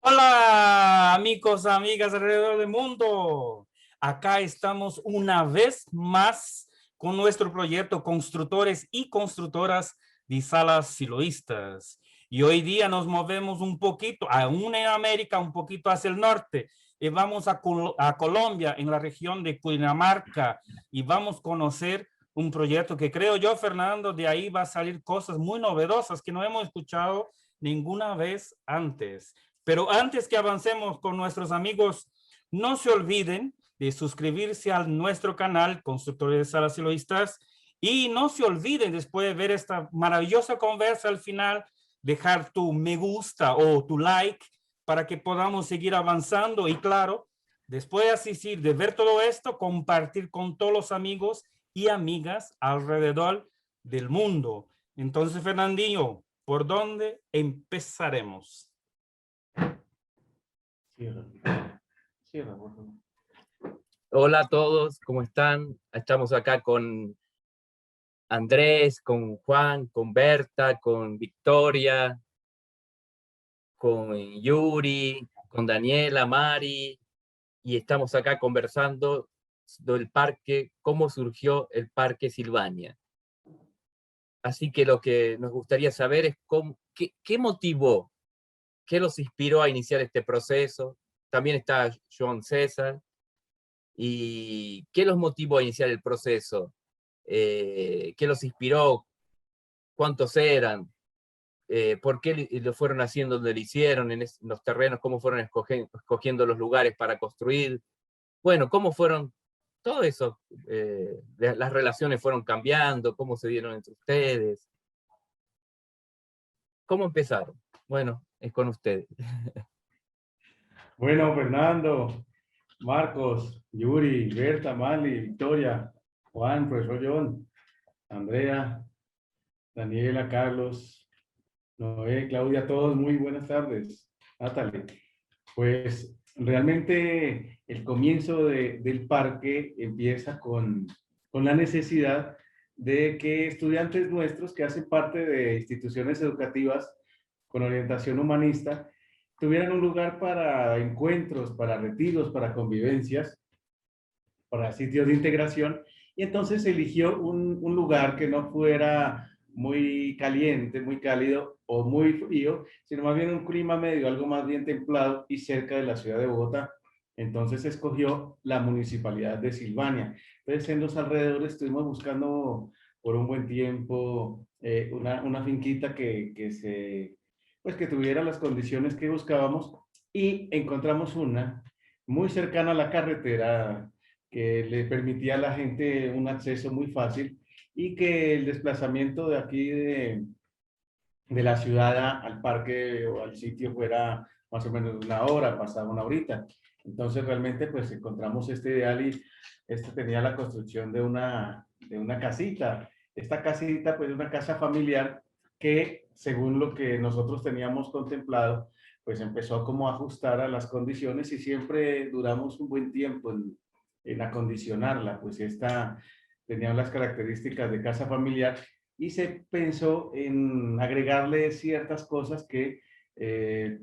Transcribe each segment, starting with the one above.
Hola amigos, amigas alrededor del mundo. Acá estamos una vez más con nuestro proyecto Constructores y Constructoras de Salas Siloístas. Y hoy día nos movemos un poquito, aún en América, un poquito hacia el norte. Y vamos a Colombia, en la región de Cundinamarca, y vamos a conocer un proyecto que creo yo, Fernando, de ahí va a salir cosas muy novedosas que no hemos escuchado ninguna vez antes. Pero antes que avancemos con nuestros amigos, no se olviden de suscribirse a nuestro canal Constructores de Salas Siloístas y no se olviden, después de ver esta maravillosa conversa al final, dejar tu me gusta o tu like para que podamos seguir avanzando y claro, después de asistir, de ver todo esto, compartir con todos los amigos y amigas alrededor del mundo. Entonces, Fernandinho, ¿por dónde empezaremos? Cierra, cierra, por favor. Hola a todos, ¿cómo están? Estamos acá con Andrés, con Juan, con Berta, con Victoria, con Yuri, con Daniela, Mari, y estamos acá conversando del parque, cómo surgió el Parque Silvania. Así que lo que nos gustaría saber es qué motivó, qué los inspiró a iniciar este proceso. También está Joan César. ¿Y qué los motivó a iniciar el proceso? ¿Qué los inspiró? ¿Cuántos eran? ¿Por qué lo fueron haciendo donde lo hicieron, en los terrenos? ¿Cómo fueron escogiendo los lugares para construir? Bueno, ¿cómo fueron? Todo eso, las relaciones fueron cambiando, ¿cómo se dieron entre ustedes? ¿Cómo empezaron? Bueno, es con ustedes. Bueno, Fernando, Marcos, Yuri, Berta, Mali, Victoria, Juan, profesor John, Andrea, Daniela, Carlos, Noé, Claudia, todos muy buenas tardes. Natalie, pues realmente el comienzo del parque empieza con la necesidad de que estudiantes nuestros que hacen parte de instituciones educativas con orientación humanista tuvieran un lugar para encuentros, para retiros, para convivencias, para sitios de integración, y entonces eligió un lugar que no fuera muy caliente, muy cálido o muy frío, sino más bien un clima medio, algo más bien templado y cerca de la ciudad de Bogotá. Entonces escogió la municipalidad de Silvania. Entonces en los alrededores estuvimos buscando por un buen tiempo una finquita pues que tuviera las condiciones que buscábamos, y encontramos una muy cercana a la carretera que le permitía a la gente un acceso muy fácil y que el desplazamiento de aquí de la ciudad al parque o al sitio fuera más o menos una hora, pasaba una horita. Entonces realmente pues encontramos este ideal, y este tenía la construcción de una casita. Esta casita pues es una casa familiar que, según lo que nosotros teníamos contemplado, pues empezó como a ajustar a las condiciones, y siempre duramos un buen tiempo en acondicionarla, pues esta tenía las características de casa familiar, y se pensó en agregarle ciertas cosas que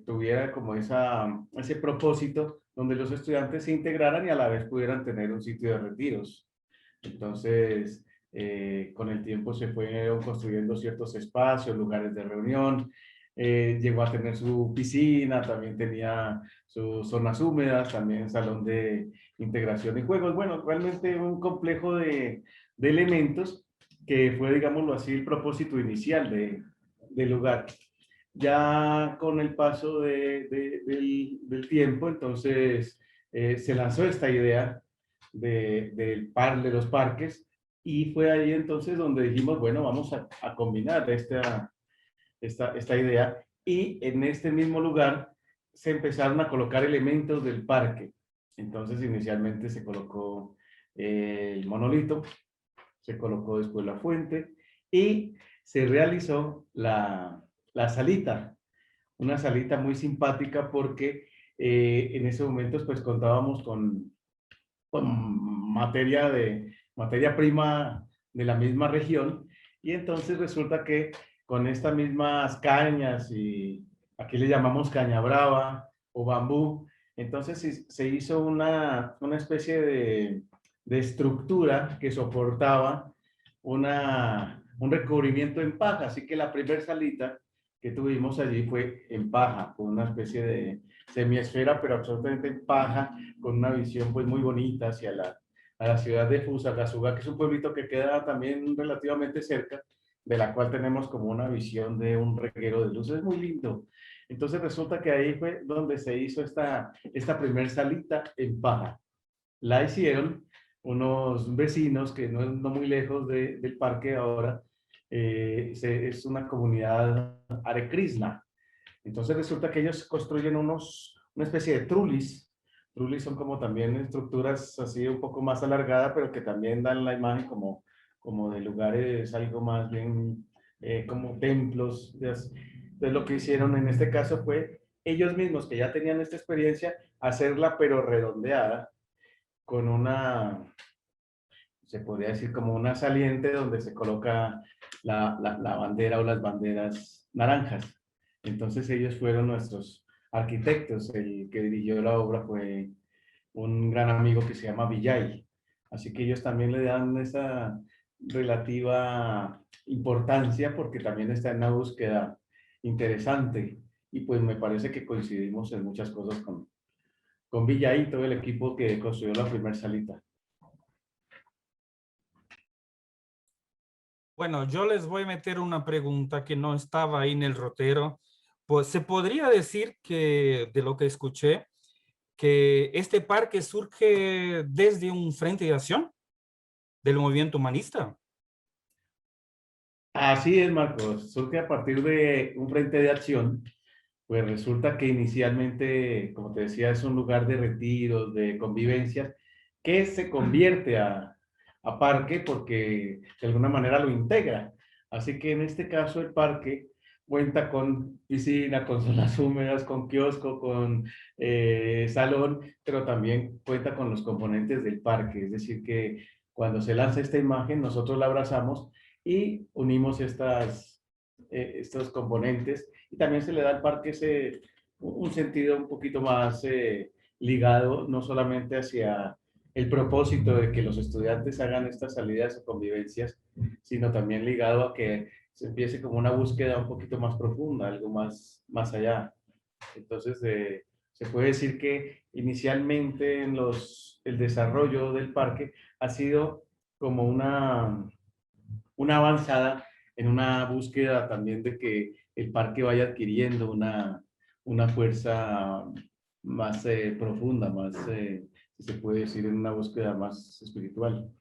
tuviera como ese propósito donde los estudiantes se integraran y a la vez pudieran tener un sitio de retiros. Entonces, con el tiempo se fueron construyendo ciertos espacios, lugares de reunión, llegó a tener su piscina, también tenía sus zonas húmedas, también salón de integración y juegos. Bueno, realmente un complejo de elementos que fue, digámoslo así, el propósito inicial del lugar. Ya con el paso del tiempo, entonces se lanzó esta idea de los parques, y fue ahí entonces donde dijimos, bueno, vamos a combinar esta idea, y en este mismo lugar se empezaron a colocar elementos del parque. Entonces, inicialmente se colocó el monolito, se colocó después la fuente y se realizó la salita, una salita muy simpática porque en ese momento pues contábamos con materia prima de la misma región y entonces resulta que con estas mismas cañas y aquí le llamamos caña brava o bambú, entonces se hizo una especie de estructura que soportaba un recubrimiento en paja, así que la primera salita que tuvimos allí fue en paja, con una especie de semiesfera, pero absolutamente en paja, con una visión pues muy bonita hacia a la ciudad de Fusagasugá, que es un pueblito que queda también relativamente cerca, de la cual tenemos como una visión de un reguero de luces, es muy lindo. Entonces resulta que ahí fue donde se hizo esta primer salita en paja. La hicieron unos vecinos que no muy lejos del parque ahora, es una comunidad Hare Krishna. Entonces resulta que ellos construyen una especie de trulis. Trulis son como también estructuras así un poco más alargadas, pero que también dan la imagen como de lugares algo más bien como templos. Entonces lo que hicieron en este caso fue ellos mismos que ya tenían esta experiencia, hacerla pero redondeada con se podría decir como una saliente donde se coloca la bandera o las banderas naranjas. Entonces ellos fueron nuestros arquitectos. El que dirigió la obra fue un gran amigo que se llama Villay. Así que ellos también le dan esa relativa importancia porque también está en una búsqueda interesante. Y pues me parece que coincidimos en muchas cosas con Villay y todo el equipo que construyó la primera salita. Bueno, yo les voy a meter una pregunta que no estaba ahí en el rotero. Pues se podría decir que, de lo que escuché, que este parque surge desde un frente de acción del movimiento humanista. Así es, Marcos. Surge a partir de un frente de acción. Pues resulta que inicialmente, como te decía, es un lugar de retiros, de convivencias, que se convierte a parque porque de alguna manera lo integra. Así que en este caso el parque cuenta con piscina, con zonas húmedas, con kiosco, con salón, pero también cuenta con los componentes del parque. Es decir, que cuando se lanza esta imagen, nosotros la abrazamos y unimos estos componentes y también se le da al parque un sentido un poquito más ligado, no solamente hacia el propósito de que los estudiantes hagan estas salidas o convivencias, sino también ligado a que se empiece como una búsqueda un poquito más profunda, algo más allá. Entonces, se puede decir que inicialmente el desarrollo del parque ha sido como una avanzada en una búsqueda también de que el parque vaya adquiriendo una fuerza más profunda, más, si se puede decir, en una búsqueda más espiritual.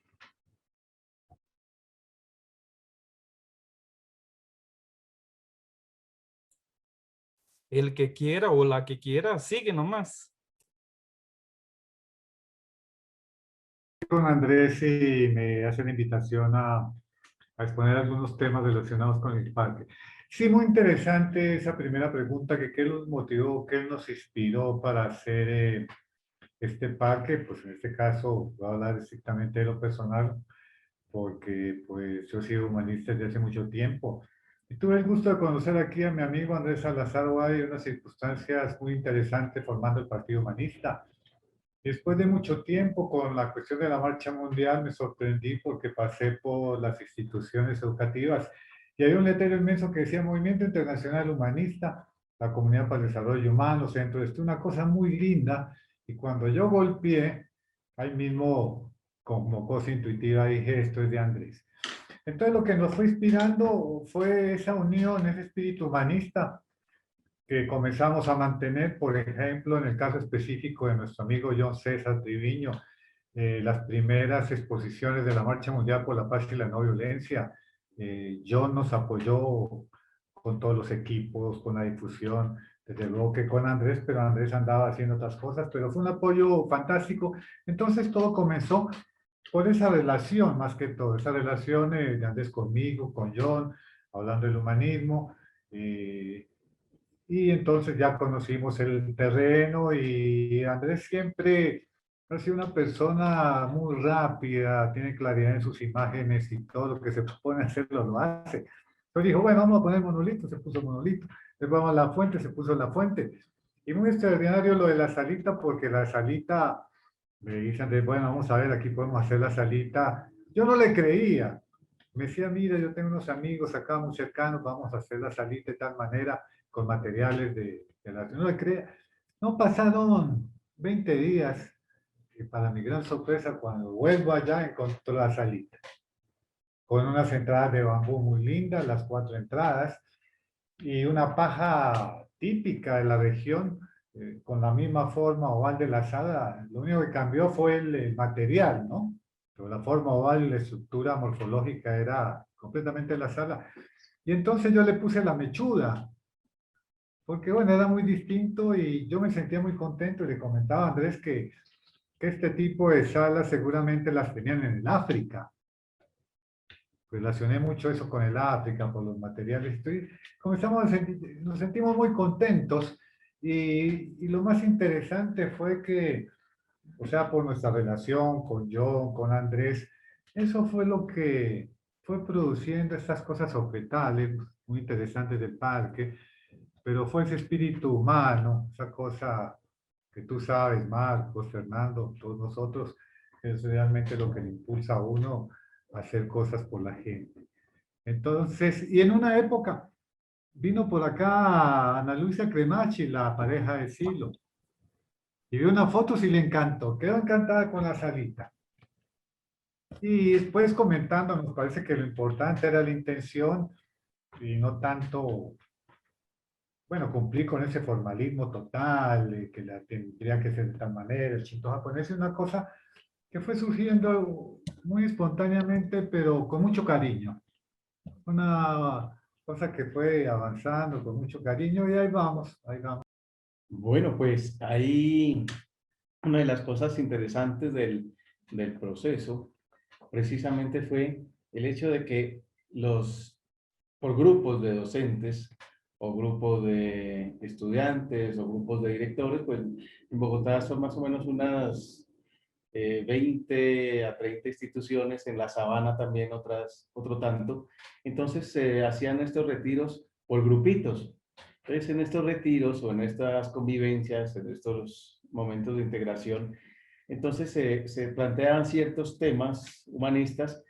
El que quiera o la que quiera, sigue nomás. Con Andrés y me hace la invitación a exponer algunos temas relacionados con el parque. Sí, muy interesante esa primera pregunta, que qué nos motivó, qué nos inspiró para hacer este parque. Pues en este caso voy a hablar estrictamente de lo personal, porque pues yo he sido humanista desde hace mucho tiempo. Y tuve el gusto de conocer aquí a mi amigo Andrés Salazar Guay en unas circunstancias muy interesantes formando el Partido Humanista. Después de mucho tiempo con la cuestión de la marcha mundial me sorprendí porque pasé por las instituciones educativas y había un letrero inmenso que decía Movimiento Internacional Humanista, la Comunidad para el Desarrollo Humano, Centro de Estudio, una cosa muy linda. Y cuando yo golpeé, ahí mismo como cosa intuitiva dije, esto es de Andrés. Entonces lo que nos fue inspirando fue esa unión, ese espíritu humanista que comenzamos a mantener, por ejemplo, en el caso específico de nuestro amigo John César Triviño, las primeras exposiciones de la Marcha Mundial por la Paz y la No Violencia. John nos apoyó con todos los equipos, con la difusión. desde luego que con Andrés, pero Andrés andaba haciendo otras cosas, pero fue un apoyo fantástico. Entonces todo comenzó por esa relación, más que todo, esa relación de Andrés conmigo, con John, hablando del humanismo, y entonces ya conocimos el terreno y Andrés siempre ha sido una persona muy rápida, tiene claridad en sus imágenes y todo lo que se propone hacerlo lo hace. Entonces dijo, bueno, vamos a poner monolito, se puso monolito. Después vamos a la fuente, se puso la fuente. Y muy extraordinario lo de la salita, porque la salita, me dicen, bueno, vamos a ver, aquí podemos hacer la salita. Yo no le creía. Me decía, mira, yo tengo unos amigos acá muy cercanos, vamos a hacer la salita de tal manera, con materiales de la... No le creía. No pasaron 20 días, y para mi gran sorpresa, cuando vuelvo allá, encontré la salita, con unas entradas de bambú muy lindas, las 4 entradas, y una paja típica de la región, con la misma forma oval de la sala. Lo único que cambió fue el material, ¿no? Pero la forma oval, la estructura morfológica era completamente la sala. Y entonces yo le puse la mechuda, porque bueno, era muy distinto y yo me sentía muy contento y le comentaba a Andrés que este tipo de salas seguramente las tenían en el África. Relacioné mucho eso con el África, por los materiales. Comenzamos nos sentimos muy contentos y lo más interesante fue que, o sea, por nuestra relación con John, con Andrés, eso fue lo que fue produciendo estas cosas objetales muy interesantes del parque, pero fue ese espíritu humano, esa cosa que tú sabes, Marcos, Fernando, todos nosotros, que es realmente lo que le impulsa a uno a hacer cosas por la gente. Entonces, y en una época vino por acá Ana Luisa Cremachi, la pareja de Silo, y vio una foto y le encantó, quedó encantada con la salita. Y después comentando, nos parece que lo importante era la intención y no tanto, bueno, cumplir con ese formalismo total, que la tendría que ser de tal manera, el Shinto japonés es una cosa que fue surgiendo muy espontáneamente, pero con mucho cariño. Una cosa que fue avanzando con mucho cariño y ahí vamos, ahí vamos. Bueno, pues ahí una de las cosas interesantes del proceso precisamente fue el hecho de que por grupos de docentes o grupos de estudiantes o grupos de directores, pues en Bogotá son más o menos unas 20 a 30 instituciones, en la Sabana también otro tanto. Entonces se hacían estos retiros por grupitos. Entonces en estos retiros o en estas convivencias, en estos momentos de integración, entonces se planteaban ciertos temas humanistas,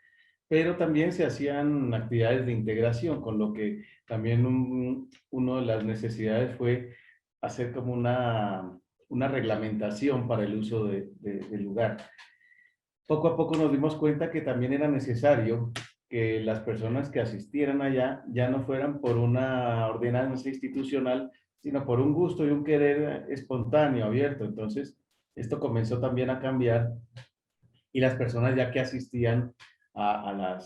pero también se hacían actividades de integración, con lo que también una de las necesidades fue hacer como una reglamentación para el uso del lugar. Poco a poco nos dimos cuenta que también era necesario que las personas que asistieran allá ya no fueran por una ordenanza institucional, sino por un gusto y un querer espontáneo, abierto. Entonces, esto comenzó también a cambiar y las personas ya que asistían a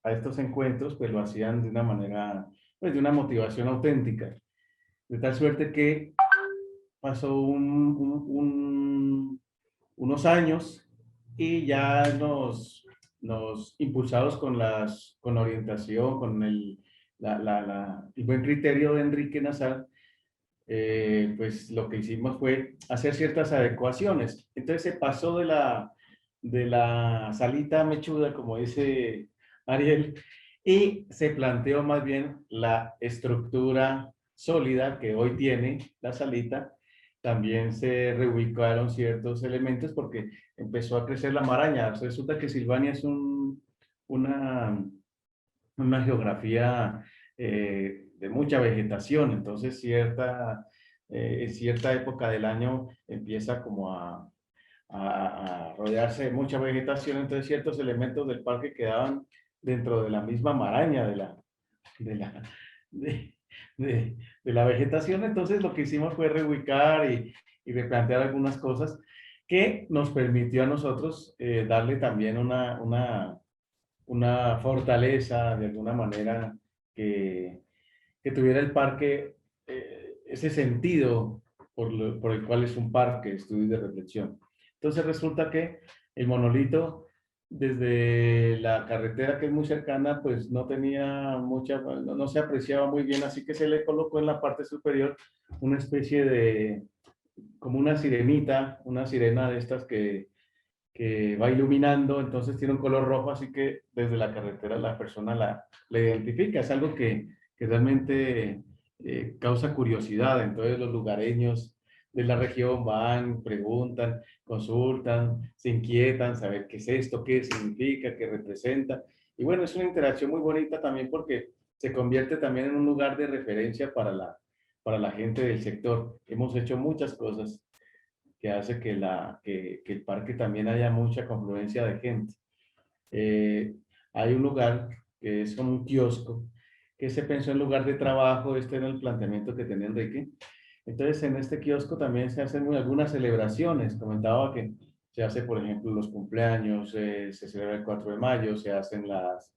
estos encuentros, pues lo hacían de una manera, pues de una motivación auténtica. De tal suerte que pasó unos años y ya nos impulsados con la orientación, con el buen criterio de Enrique Nazar, pues lo que hicimos fue hacer ciertas adecuaciones. Entonces se pasó de la salita mechuda, como dice Ariel, y se planteó más bien la estructura sólida que hoy tiene la salita. También se reubicaron ciertos elementos porque empezó a crecer la maraña. Resulta que Silvania es una geografía de mucha vegetación, entonces en cierta época del año empieza como a rodearse de mucha vegetación, entonces ciertos elementos del parque quedaban dentro de la misma maraña de la, de, de la vegetación. Entonces lo que hicimos fue reubicar y replantear algunas cosas que nos permitió a nosotros darle también una fortaleza de alguna manera que tuviera el parque ese sentido por el cual es un parque de estudio y de reflexión. Entonces resulta que el monolito, desde la carretera que es muy cercana, pues no tenía mucha, no se apreciaba muy bien, así que se le colocó en la parte superior una especie de, como una sirenita, una sirena de estas que va iluminando, entonces tiene un color rojo, así que desde la carretera la persona la identifica. Es algo que realmente causa curiosidad. Entonces los lugareños de la región van, preguntan, consultan, se inquietan, saber qué es esto, qué significa, qué representa. Y bueno, es una interacción muy bonita también porque se convierte también en un lugar de referencia para la gente del sector. Hemos hecho muchas cosas que hace que el parque también haya mucha confluencia de gente. Hay un lugar que es como un kiosco, que se pensó en lugar de trabajo. Este era el planteamiento que tenía Enrique. Entonces, en este kiosco también se hacen algunas celebraciones. Comentaba que se hace, por ejemplo, los cumpleaños, se celebra el 4 de mayo, se hacen las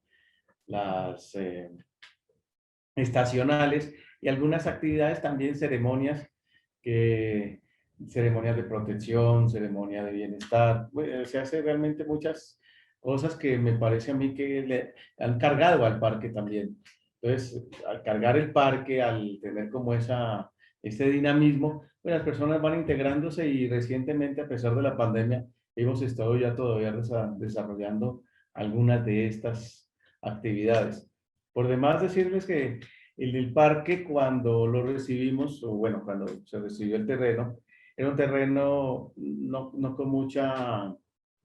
estacionales y algunas actividades también, ceremonias ceremonias de protección, ceremonia de bienestar. Bueno, se hace realmente muchas cosas que me parece a mí que le han cargado al parque también. Entonces, al cargar el parque, al tener como ese dinamismo, pues las personas van integrándose y recientemente, a pesar de la pandemia, hemos estado ya todavía desarrollando algunas de estas actividades. Por demás decirles que el parque, cuando lo recibimos, o bueno, cuando se recibió el terreno, era un terreno no con mucha,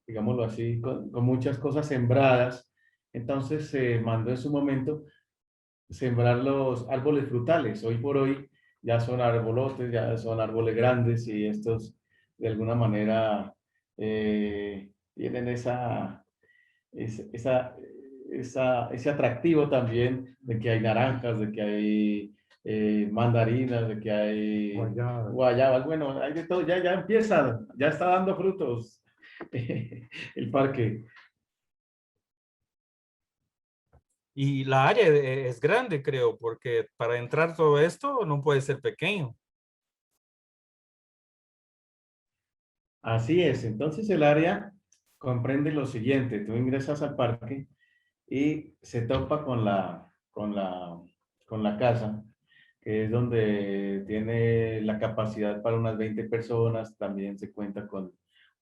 digámoslo así, con muchas cosas sembradas. Entonces se mandó en su momento sembrar los árboles frutales. Hoy por hoy ya son arbolotes, ya son árboles grandes, y estos de alguna manera tienen ese atractivo también de que hay naranjas, de que hay mandarinas, de que hay Guayabas. guayabas. Bueno, hay de todo, ya empieza, ya está dando frutos el parque. Y la área es grande, creo, porque para entrar todo esto no puede ser pequeño. Así es. Entonces el área comprende lo siguiente: tú ingresas al parque y se topa con la casa, que es donde tiene la capacidad para unas 20 personas. También se cuenta con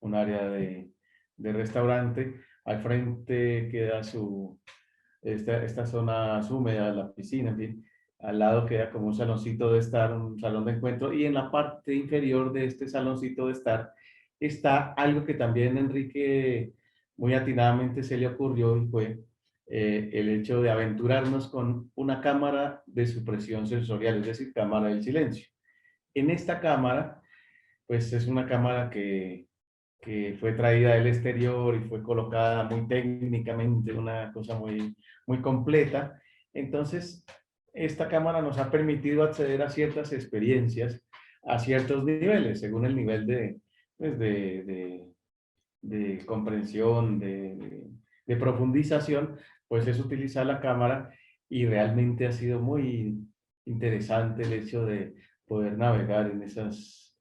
un área de restaurante. Al frente queda esta zona húmeda, la piscina, en fin. Al lado queda como un saloncito de estar, un salón de encuentro, y en la parte inferior de este saloncito de estar está algo que también Enrique muy atinadamente se le ocurrió, y fue el hecho de aventurarnos con una cámara de supresión sensorial, es decir, cámara del silencio. En esta cámara, pues es una cámara que fue traída del exterior y fue colocada muy técnicamente, una cosa muy completa. Entonces, esta cámara nos ha permitido acceder a ciertas experiencias, a ciertos niveles, según el nivel pues de comprensión, de profundización. Pues es utilizar la cámara, y realmente ha sido muy interesante el hecho de poder navegar en esas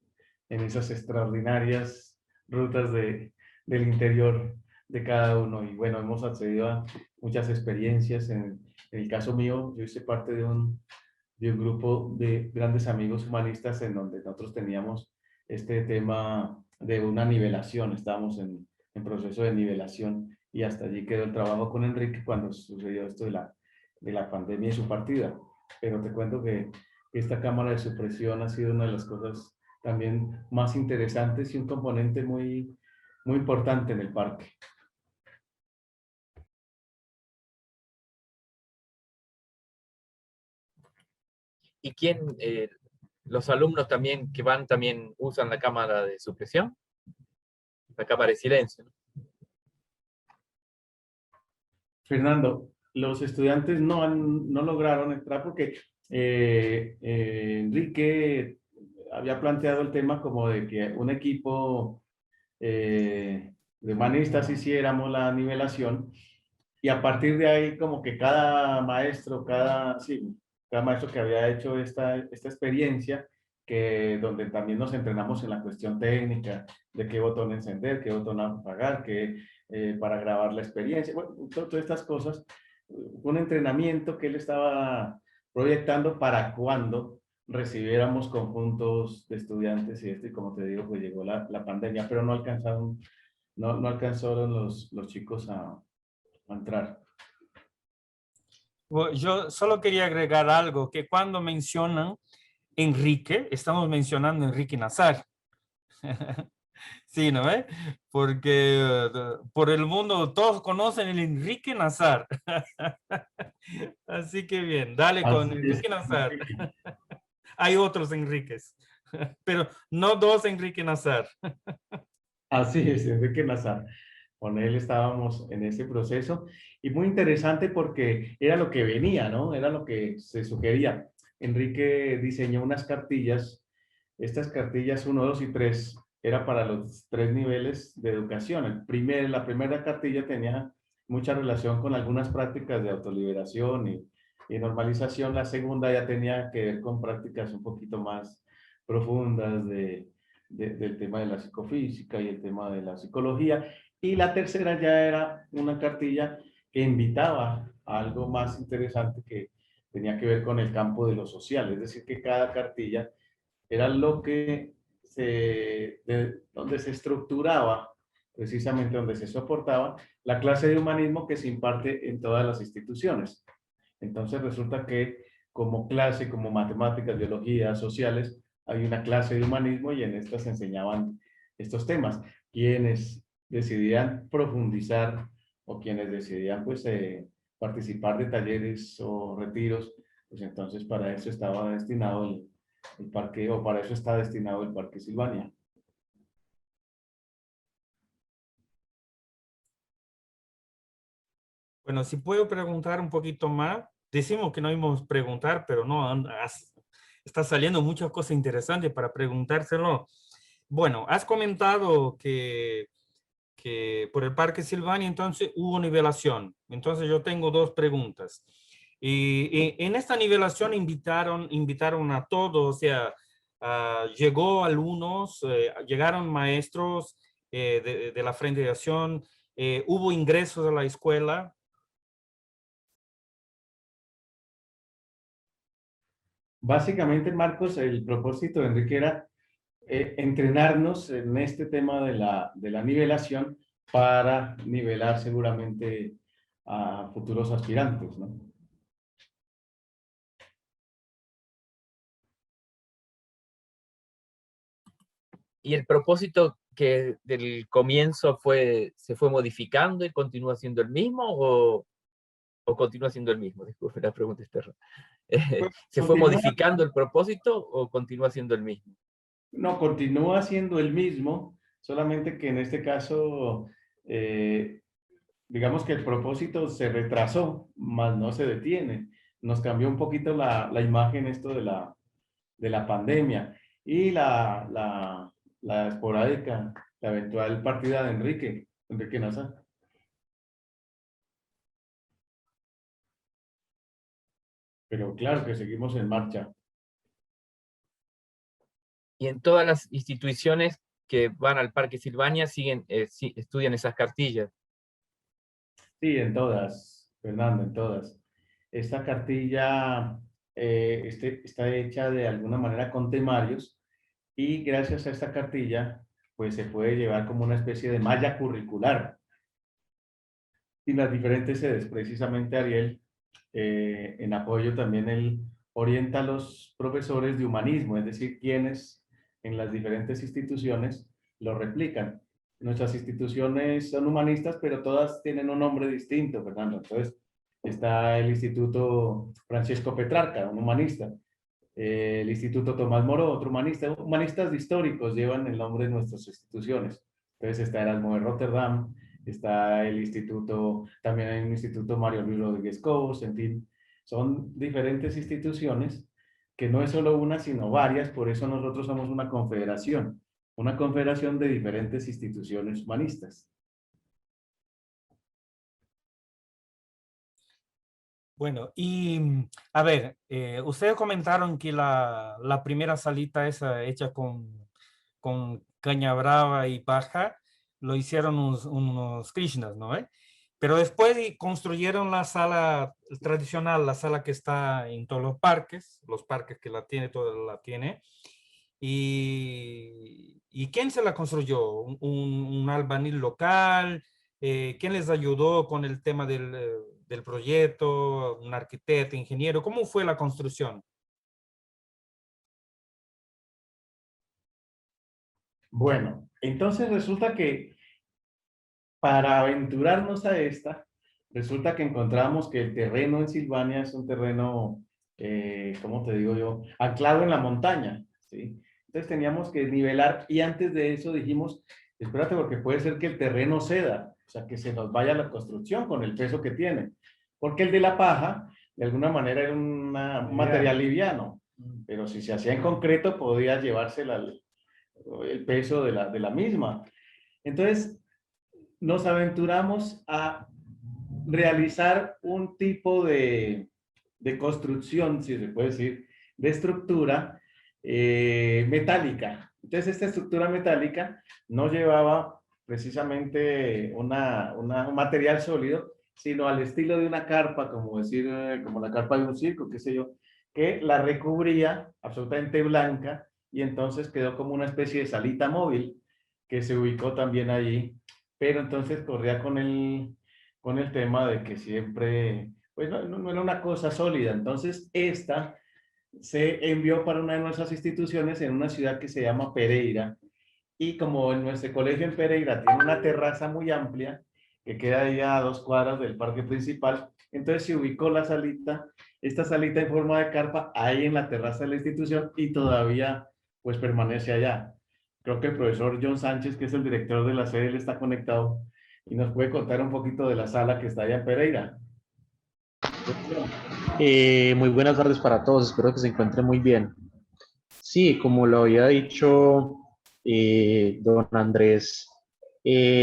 extraordinarias rutas del interior de cada uno. Y bueno, hemos accedido a muchas experiencias. En el caso mío, yo hice parte de un grupo de grandes amigos humanistas en donde nosotros teníamos este tema de una nivelación. Estábamos en proceso de nivelación, y hasta allí quedó el trabajo con Enrique cuando sucedió esto de la pandemia y su partida. Pero te cuento que esta cámara de supresión ha sido una de las cosas también más interesantes y un componente muy importante en el parque. ¿Y quién, los alumnos también que van también usan la cámara de supresión? La cámara de silencio, ¿no? Fernando, los estudiantes no lograron entrar porque Enrique había planteado el tema como de que un equipo de humanistas hiciéramos la nivelación, y a partir de ahí como que cada maestro que había hecho esta experiencia, donde también nos entrenamos en la cuestión técnica, de qué botón encender, qué botón apagar, para grabar la experiencia, bueno, todas estas cosas, un entrenamiento que él estaba proyectando para cuando recibiéramos conjuntos de estudiantes y como te digo, pues llegó la pandemia, pero no alcanzaron los chicos a entrar. Bueno, yo solo quería agregar algo, que cuando mencionan Enrique, estamos mencionando a Enrique Nazar. Sí, ¿no ve? Porque por el mundo todos conocen el Enrique Nazar. Así que bien, dale con Así es. Enrique Nazar. Hay otros Enriques, pero no dos Enrique Nazar. Así es, Enrique Nazar. Con él estábamos en ese proceso y muy interesante porque era lo que venía, ¿no? Era lo que se sugería. Enrique diseñó unas cartillas. Estas cartillas 1, 2 y 3 era para los 3 niveles de educación. La primera cartilla tenía mucha relación con algunas prácticas de autoliberación y normalización. La segunda ya tenía que ver con prácticas un poquito más profundas del tema de la psicofísica y el tema de la psicología. Y la tercera ya era una cartilla que invitaba a algo más interesante que tenía que ver con el campo de lo social. Es decir, que cada cartilla era donde se estructuraba, precisamente donde se soportaba la clase de humanismo que se imparte en todas las instituciones. Entonces resulta que como clase, como matemáticas, biología, sociales, hay una clase de humanismo y en esta se enseñaban estos temas. Quienes decidían profundizar o quienes decidían pues participar de talleres o retiros, pues entonces para eso estaba destinado el parque, o para eso está destinado el Parque Silvania. Bueno, si puedo preguntar un poquito más, decimos que no íbamos a preguntar, pero no, está saliendo muchas cosas interesantes para preguntárselo. Bueno, has comentado que por el Parque Silvania entonces hubo nivelación. Entonces yo tengo dos preguntas. Y en esta nivelación invitaron a todos, o sea, llegó alumnos, llegaron maestros de la Frente de Acción, hubo ingresos a la escuela. Básicamente, Marcos, el propósito de Enrique era entrenarnos en este tema de la nivelación para nivelar seguramente a futuros aspirantes, ¿no? Y el propósito que del comienzo se fue modificando y continúa siendo el mismo o continúa siendo el mismo. Disculpe, la pregunta está rara. ¿Se fue modificando el propósito o continúa siendo el mismo? No, continúa siendo el mismo, solamente que en este caso, digamos que el propósito se retrasó, más no se detiene. Nos cambió un poquito la imagen esto de la pandemia y la esporádica, la eventual partida de Enrique Nazar. Pero claro que seguimos en marcha. Y en todas las instituciones que van al Parque Silvania estudian esas cartillas. Sí, en todas, Fernando, en todas. Esta cartilla está hecha de alguna manera con temarios y gracias a esta cartilla pues se puede llevar como una especie de malla curricular. Y las diferentes sedes, precisamente Ariel, en apoyo también él orienta a los profesores de humanismo, es decir, quienes en las diferentes instituciones lo replican. Nuestras instituciones son humanistas, pero todas tienen un nombre distinto, Fernando. Entonces, está el Instituto Francesco Petrarca, un humanista. El Instituto Tomás Moro, otro humanista. Humanistas históricos llevan el nombre de nuestras instituciones. Entonces está Erasmo de Rotterdam, está el instituto, también hay un instituto Mario Luis Rodríguez Cobos, en fin, son diferentes instituciones que no es solo una, sino varias, por eso nosotros somos una confederación de diferentes instituciones humanistas. Bueno, y a ver, ustedes comentaron que la primera salita esa hecha con caña brava y paja, lo hicieron unos Krishnas, ¿no? Pero después construyeron la sala tradicional, la sala que está en todos los parques que la tiene, toda la tiene. ¿Y quién se la construyó? ¿Un albañil local? ¿Quién les ayudó con el tema del proyecto? ¿Un arquitecto, ingeniero? ¿Cómo fue la construcción? Bueno, entonces resulta que para aventurarnos a esta, resulta que encontramos que el terreno en Silvania es un terreno, ¿cómo te digo yo? Anclado en la montaña, ¿sí? Entonces teníamos que nivelar y antes de eso dijimos, espérate porque puede ser que el terreno ceda, o sea, que se nos vaya la construcción con el peso que tiene. Porque el de la paja, de alguna manera, era un material liviano, pero si se hacía en concreto podía llevarse el peso de la misma. Entonces, nos aventuramos a realizar un tipo de construcción, si se puede decir, de estructura metálica. Entonces, esta estructura metálica no llevaba precisamente un material sólido, sino al estilo de una carpa, como decir, como la carpa de un circo, qué sé yo, que la recubría absolutamente blanca y entonces quedó como una especie de salita móvil que se ubicó también allí, pero entonces corría con el tema de que siempre, pues no era una cosa sólida. Entonces, esta se envió para una de nuestras instituciones en una ciudad que se llama Pereira. Y como en nuestro colegio en Pereira tiene una terraza muy amplia, que queda ahí a 2 cuadras del parque principal, entonces se ubicó la salita, esta salita en forma de carpa, ahí en la terraza de la institución y todavía pues permanece allá. Creo que el profesor John Sánchez, que es el director de la sede, él está conectado y nos puede contar un poquito de la sala que está allá en Pereira. Muy buenas tardes para todos, espero que se encuentren muy bien. Sí, como lo había dicho don Andrés,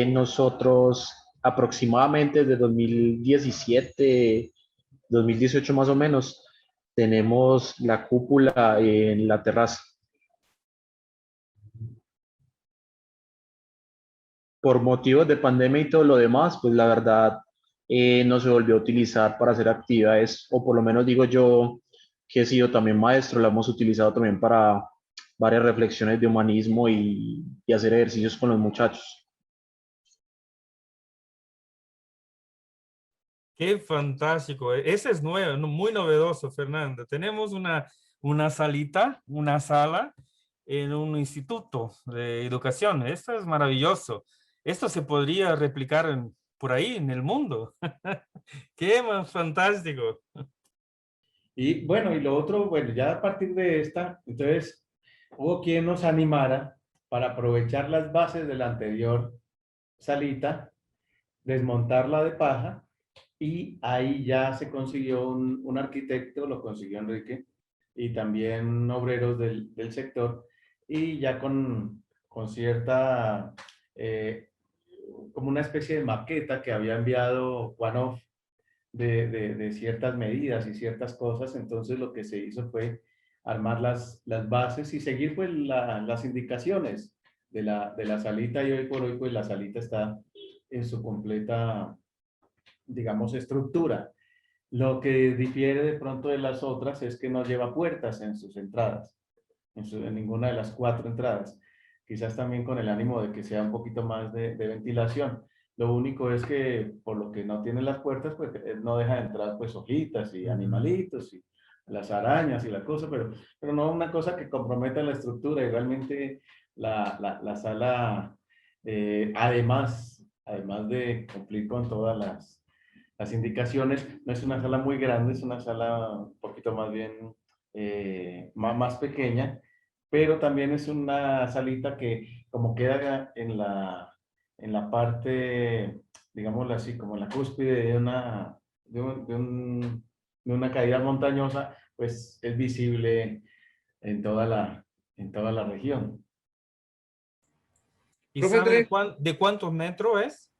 nosotros aproximadamente desde 2017, 2018 más o menos, tenemos la cúpula en la terraza. Por motivos de pandemia y todo lo demás, pues la verdad no se volvió a utilizar para hacer actividades, o por lo menos digo yo que he sido también maestro, la hemos utilizado también para varias reflexiones de humanismo y hacer ejercicios con los muchachos. Qué fantástico. Ese es nuevo, muy novedoso, Fernando. Tenemos una salita, una sala en un instituto de educación. Esto es maravilloso. Esto se podría replicar por ahí en el mundo. Qué más fantástico. Y bueno, y lo otro, bueno, ya a partir de esta, entonces hubo quien nos animara para aprovechar las bases de la anterior salita, desmontarla de paja y ahí ya se consiguió un arquitecto, lo consiguió Enrique, y también obreros del sector, y ya con cierta, como una especie de maqueta que había enviado Juanov de ciertas medidas y ciertas cosas, entonces lo que se hizo fue armar las bases y seguir pues las indicaciones de la salita y hoy por hoy pues la salita está en su completa, digamos, estructura. Lo que difiere de pronto de las otras es que no lleva puertas en sus entradas, en ninguna de las 4 entradas. Quizás también con el ánimo de que sea un poquito más de ventilación. Lo único es que por lo que no tiene las puertas, pues no deja de entrar pues hojitas y animalitos y las arañas y la cosa, pero no una cosa que comprometa la estructura y realmente la sala, además de cumplir con todas las indicaciones, no es una sala muy grande, es una sala un poquito más bien más pequeña, pero también es una salita que como queda en la parte, digámoslo así, como en la cúspide de una caída montañosa, pues es visible en en toda la región. ¿Y Profe sabe Andrés. de cuántos metros es?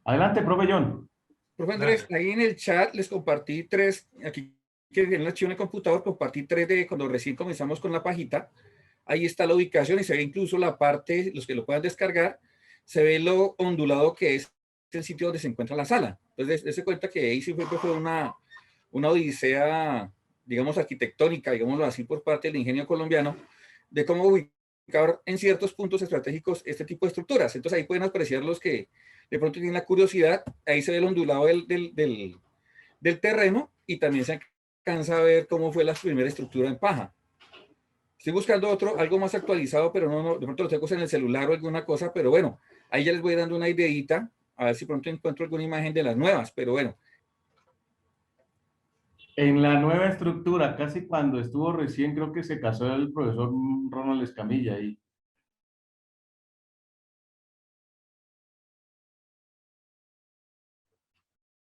Adelante, profe John. Profe Andrés, ahí en el chat les compartí 3, aquí que en el archivo en el computador compartí 3 de cuando recién comenzamos con la pajita. Ahí está la ubicación y se ve incluso la parte, los que lo puedan descargar, se ve lo ondulado que es el sitio donde se encuentra la sala. Entonces, dése cuenta que ahí sí fue una odisea, digamos, arquitectónica, digámoslo así, por parte del ingenio colombiano, de cómo ubicar en ciertos puntos estratégicos este tipo de estructuras. Entonces ahí pueden apreciar los que de pronto tienen la curiosidad, ahí se ve el ondulado del terreno y también se alcanza a ver cómo fue la primera estructura en paja. Estoy buscando algo más actualizado, pero no, de pronto lo tengo en el celular o alguna cosa, pero bueno, ahí ya les voy dando una ideita, a ver si pronto encuentro alguna imagen de las nuevas, pero bueno. En la nueva estructura, casi cuando estuvo recién, creo que se casó el profesor Ronald Escamilla y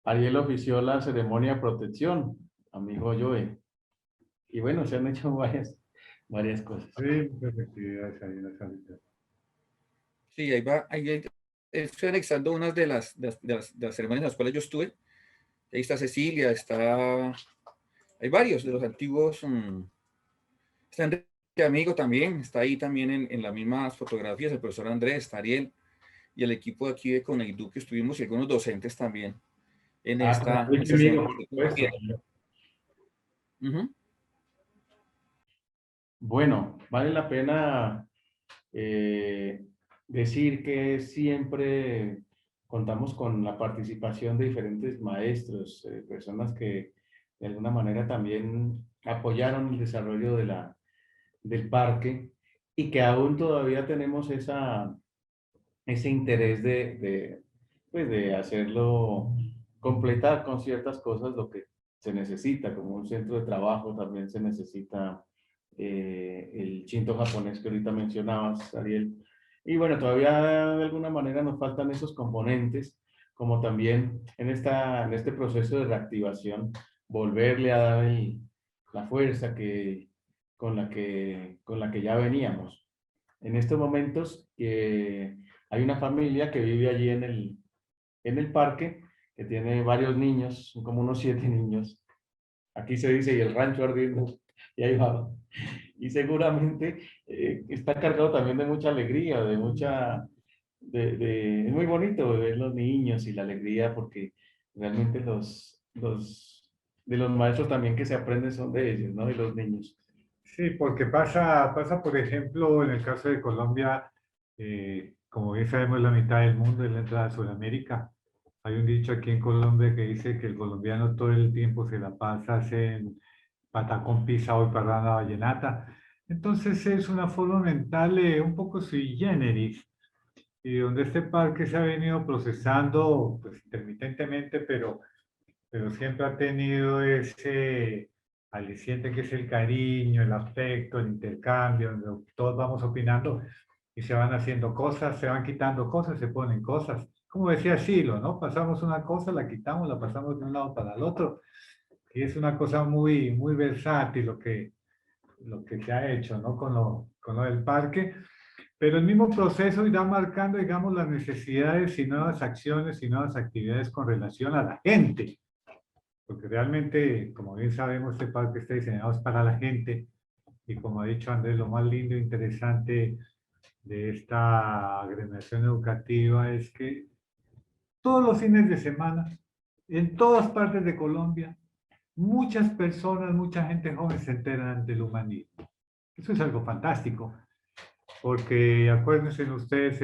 Ariel ofició la ceremonia de protección, amigo Joe. Y bueno, se han hecho varias cosas. Sí, muchas actividades ahí en la salita. Sí, ahí va, estoy anexando unas de las ceremonias en las cuales yo estuve. Ahí está Cecilia, hay varios de los antiguos, está Enrique Amigo también, está ahí también en las mismas fotografías, el profesor Andrés, está Ariel, y el equipo de aquí de Coneidu que estuvimos, y algunos docentes también en esta Conmigo, por supuesto. Bueno, vale la pena decir que siempre contamos con la participación de diferentes maestros, personas que de alguna manera también apoyaron el desarrollo del parque y que aún todavía tenemos ese interés pues de hacerlo, completar con ciertas cosas lo que se necesita, como un centro de trabajo también se necesita el Shinto japonés que ahorita mencionabas, Ariel. Y bueno, todavía de alguna manera nos faltan esos componentes, como también en este proceso de reactivación, volverle a dar la fuerza con la que ya veníamos. En estos momentos hay una familia que vive allí en el parque, que tiene varios niños, son como unos 7 niños. Aquí se dice, y el rancho ardiendo, y ahí va. Y seguramente está cargado también de mucha alegría, es muy bonito ver los niños y la alegría, porque realmente de los maestros también que se aprenden son de ellos, ¿no? De los niños. Sí, porque pasa, por ejemplo, en el caso de Colombia, como bien sabemos, la mitad del mundo es la entrada a Sudamérica. Hay un dicho aquí en Colombia que dice que el colombiano todo el tiempo se la pasa en patacón pisado y parranda vallenata. Entonces es una forma mental un poco sui generis, y donde este parque se ha venido procesando pues, intermitentemente, pero siempre ha tenido ese aliciente que es el cariño, el afecto, el intercambio, donde todos vamos opinando y se van haciendo cosas, se van quitando cosas, se ponen cosas. Como decía Silo, ¿no? Pasamos una cosa, la quitamos, la pasamos de un lado para el otro. Y es una cosa muy, muy versátil lo que se ha hecho, ¿no? Con lo del parque. Pero el mismo proceso irá marcando, digamos, las necesidades y nuevas acciones y nuevas actividades con relación a la gente. Porque realmente, como bien sabemos, este parque está diseñado para la gente. Y como ha dicho Andrés, lo más lindo e interesante de esta agremiación educativa es que todos los fines de semana, en todas partes de Colombia, muchas personas, mucha gente joven se enteran del humanismo. Eso es algo fantástico, porque acuérdense ustedes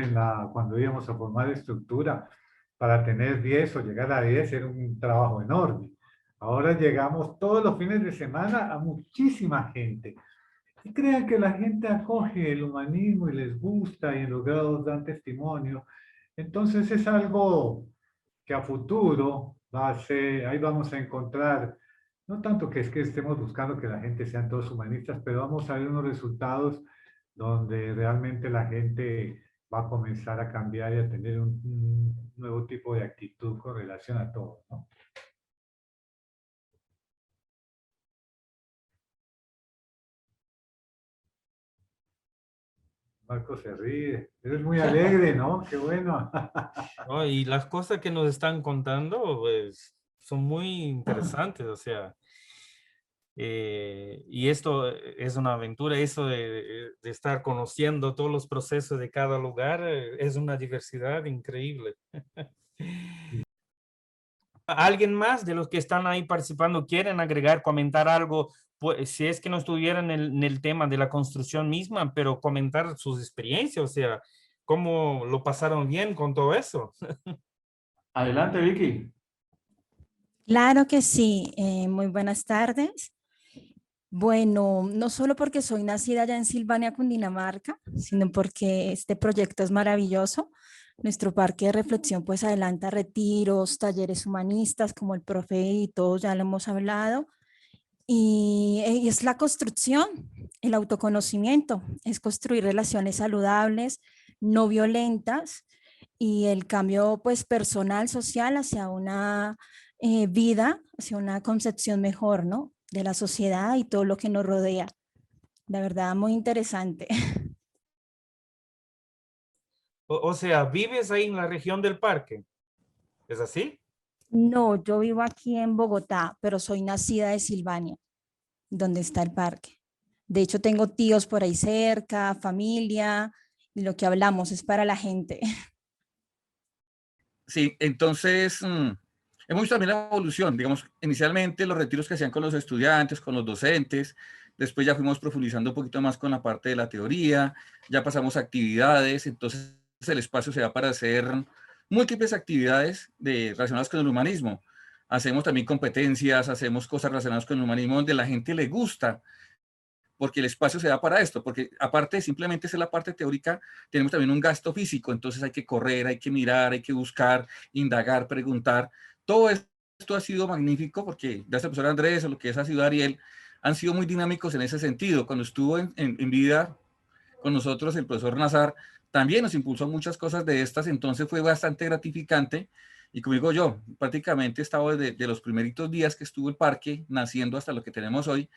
cuando íbamos a formar estructura, para tener 10 o llegar a 10 era un trabajo enorme. Ahora llegamos todos los fines de semana a muchísima gente. Y crean que la gente acoge el humanismo y les gusta y en los grados dan testimonio. Entonces es algo que a futuro va a ser, ahí vamos a encontrar, no tanto que es que estemos buscando que la gente sean todos humanistas, pero vamos a ver unos resultados donde realmente la gente va a comenzar a cambiar y a tener un nuevo tipo de actitud con relación a todo, ¿no? Marco se ríe. Eres muy alegre, ¿no? Qué bueno. ¿no? Y las cosas que nos están contando, pues, son muy interesantes, o sea, y esto es una aventura, eso de estar conociendo todos los procesos de cada lugar, es una diversidad increíble. ¿Alguien más de los que están ahí participando quieren agregar, comentar algo? Pues, si es que no estuvieran en el tema de la construcción misma, pero comentar sus experiencias, o sea, cómo lo pasaron bien con todo eso. Adelante, Vicky. Claro que sí, muy buenas tardes. Bueno, no solo porque soy nacida allá en Silvania, Cundinamarca, sino porque este proyecto es maravilloso. Nuestro parque de reflexión pues adelanta retiros, talleres humanistas, como el profe y todos ya lo hemos hablado. Y es la construcción, el autoconocimiento, es construir relaciones saludables, no violentas y el cambio pues personal, social hacia una vida, hacia una concepción mejor, ¿no? De la sociedad y todo lo que nos rodea. De verdad, muy interesante. O sea, ¿vives ahí en la región del parque? ¿Es así? No, yo vivo aquí en Bogotá, pero soy nacida de Silvania, donde está el parque. De hecho, tengo tíos por ahí cerca, familia, y lo que hablamos es para la gente. Sí, entonces hemos visto también la evolución, digamos, inicialmente los retiros que hacían con los estudiantes, con los docentes, después ya fuimos profundizando un poquito más con la parte de la teoría, ya pasamos a actividades, entonces el espacio se da para hacer múltiples actividades relacionadas con el humanismo. Hacemos también competencias, hacemos cosas relacionadas con el humanismo donde la gente le gusta, porque el espacio se da para esto, porque aparte de simplemente ser la parte teórica, tenemos también un gasto físico, entonces hay que correr, hay que mirar, hay que buscar, indagar, preguntar. Todo esto ha sido magnífico porque ya sea el profesor Andrés o lo que es ha sido Ariel, han sido muy dinámicos en ese sentido. Cuando estuvo en vida con nosotros el profesor Nazar, también nos impulsó muchas cosas de estas, entonces fue bastante gratificante. Y como digo yo, prácticamente he estado desde los primeritos días que estuvo el parque naciendo hasta lo que tenemos hoy.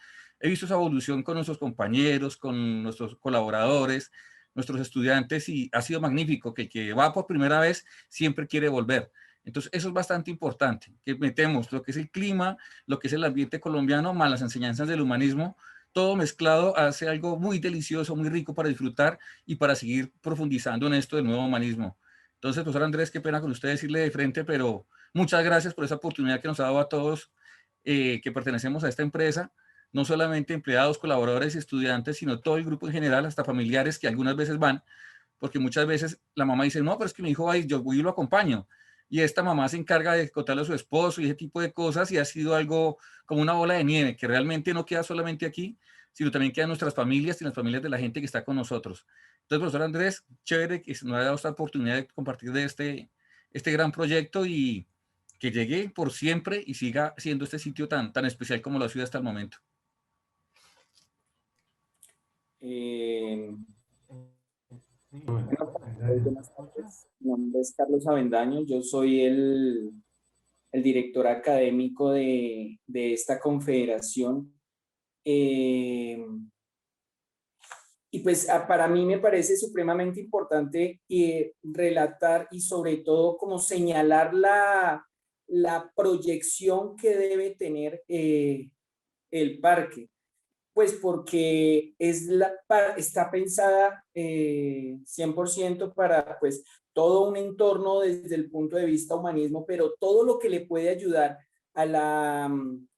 He visto esa evolución con nuestros compañeros, con nuestros colaboradores, nuestros estudiantes y ha sido magnífico que el que va por primera vez siempre quiere volver. Entonces eso es bastante importante, que metemos lo que es el clima, lo que es el ambiente colombiano, más las enseñanzas del humanismo, todo mezclado hace algo muy delicioso, muy rico para disfrutar y para seguir profundizando en esto del nuevo humanismo. Entonces, profesor Andrés, qué pena con usted decirle de frente, pero muchas gracias por esa oportunidad que nos ha dado a todos que pertenecemos a esta empresa, no solamente empleados, colaboradores y estudiantes, sino todo el grupo en general, hasta familiares que algunas veces van, porque muchas veces la mamá dice, no, pero es que mi hijo va y yo voy y lo acompaño. Y esta mamá se encarga de contarle a su esposo y ese tipo de cosas y ha sido algo como una bola de nieve que realmente no queda solamente aquí, sino también queda en nuestras familias y en las familias de la gente que está con nosotros. Entonces, profesor Andrés, chévere que nos haya dado esta oportunidad de compartir de este gran proyecto y que llegue por siempre y siga siendo este sitio tan especial como lo ha sido hasta el momento. Buenas tardes. Mi nombre es Carlos Avendaño. Yo soy el director académico de esta confederación. Y pues para mí me parece supremamente importante relatar y sobre todo como señalar la proyección que debe tener el parque. Pues porque está pensada 100% para pues todo un entorno desde el punto de vista humanismo, pero todo lo que le puede ayudar a la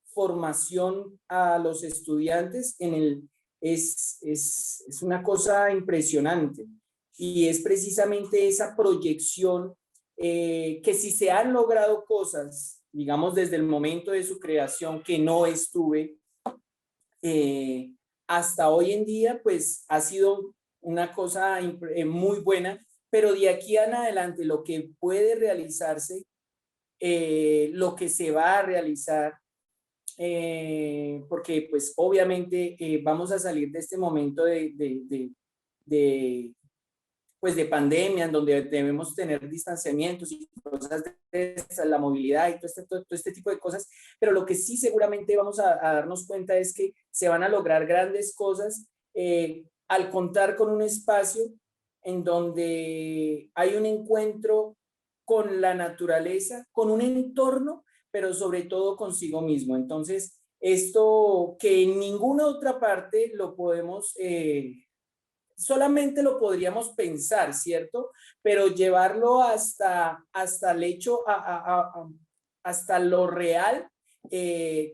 formación a los estudiantes es una cosa impresionante. Y es precisamente esa proyección que si se han logrado cosas, digamos desde el momento de su creación, que no estuve, hasta hoy en día, pues ha sido una cosa muy buena, pero de aquí en adelante lo que puede realizarse, lo que se va a realizar, porque pues obviamente vamos a salir de este momento pues de pandemia, en donde debemos tener distanciamientos y cosas de esa, la movilidad y todo este tipo de cosas, pero lo que sí seguramente vamos a darnos cuenta es que se van a lograr grandes cosas al contar con un espacio en donde hay un encuentro con la naturaleza, con un entorno, pero sobre todo consigo mismo. Entonces, esto que en ninguna otra parte lo podemos, solamente lo podríamos pensar, ¿cierto? Pero llevarlo hasta el hecho, hasta lo real,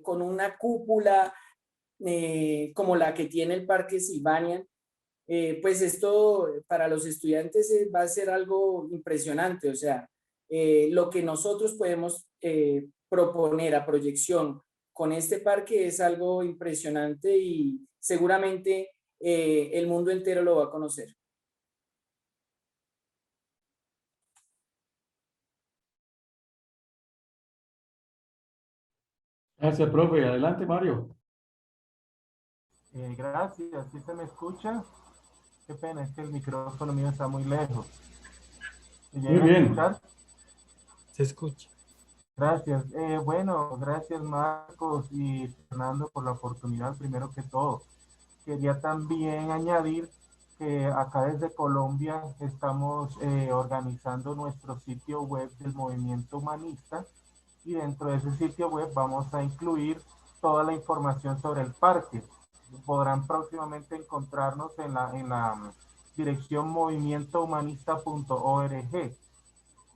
con una cúpula como la que tiene el Parque Sylvanian, pues esto para los estudiantes va a ser algo impresionante. O sea, lo que nosotros podemos proponer a proyección con este parque es algo impresionante y seguramente el mundo entero lo va a conocer. Gracias, profe. Adelante, Mario. Gracias, ¿sí se me escucha? Qué pena, es que el micrófono mío está muy lejos. ¿Me Muy llegan a bien. escuchar? Se escucha. Gracias. Bueno, gracias Marcos y Fernando por la oportunidad, primero que todo. Quería también añadir que acá desde Colombia estamos organizando nuestro sitio web del movimiento humanista y dentro de ese sitio web vamos a incluir toda la información sobre el parque. Podrán próximamente encontrarnos en la dirección movimientohumanista.org.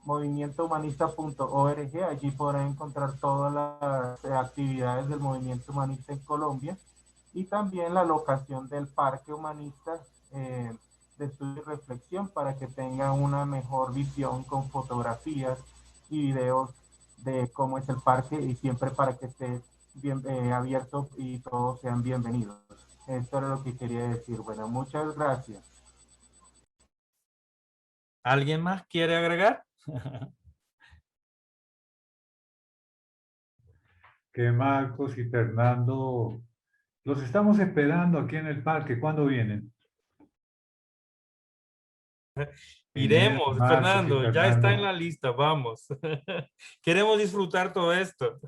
Movimientohumanista.org, allí podrán encontrar todas las actividades del movimiento humanista en Colombia y también la locación del parque humanista de estudio y reflexión para que tengan una mejor visión con fotografías y videos de cómo es el parque y siempre para que esté bien abierto y todos sean bienvenidos. Esto era lo que quería decir. Bueno, muchas gracias. ¿Alguien más quiere agregar? Que Marcos y Fernando, los estamos esperando aquí en el parque. ¿Cuándo vienen? Genial, Iremos, Marcos y Fernando, ya está en Fernando. la lista, vamos. Queremos disfrutar todo esto.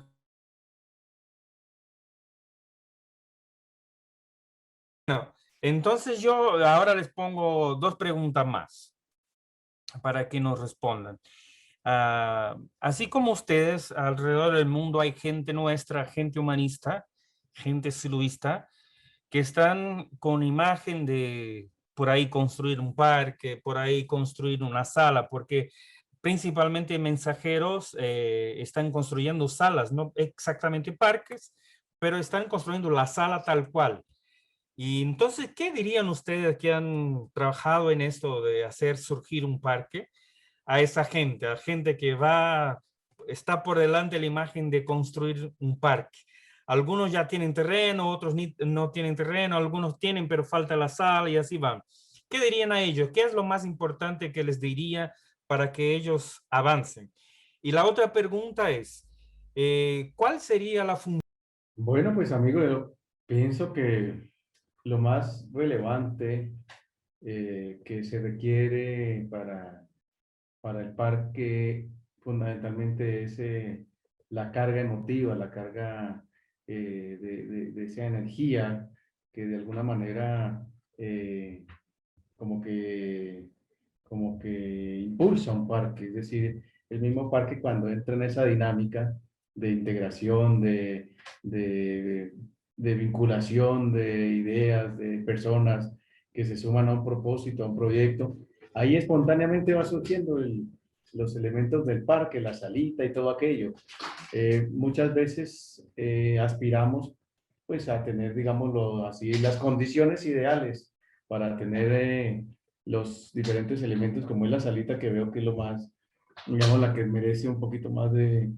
Bueno, entonces yo ahora les pongo dos preguntas más para que nos respondan. Así como ustedes, alrededor del mundo hay gente nuestra, gente humanista, gente siluista, que están con imagen de por ahí construir un parque, por ahí construir una sala, porque principalmente mensajeros están construyendo salas, no exactamente parques, pero están construyendo la sala tal cual. Y entonces, ¿qué dirían ustedes que han trabajado en esto de hacer surgir un parque a esa gente, a gente que va, está por delante la imagen de construir un parque? Algunos ya tienen terreno, otros no tienen terreno, algunos tienen, pero falta la sala y así van. ¿Qué dirían a ellos? ¿Qué es lo más importante que les diría para que ellos avancen? Y la otra pregunta es, ¿cuál sería la función? Bueno, pues amigo, yo pienso que lo más relevante que se requiere para el parque fundamentalmente es la carga emotiva, la carga de esa energía que de alguna manera como que, como que impulsa un parque. Es decir, el mismo parque cuando entra en esa dinámica de integración, de vinculación de ideas, de personas que se suman a un propósito, a un proyecto, ahí espontáneamente va surgiendo los elementos del parque, la salita y todo aquello. Muchas veces aspiramos pues a tener, digámoslo así, las condiciones ideales para tener los diferentes elementos como es la salita, que veo que es lo más, digamos, la que merece un poquito más de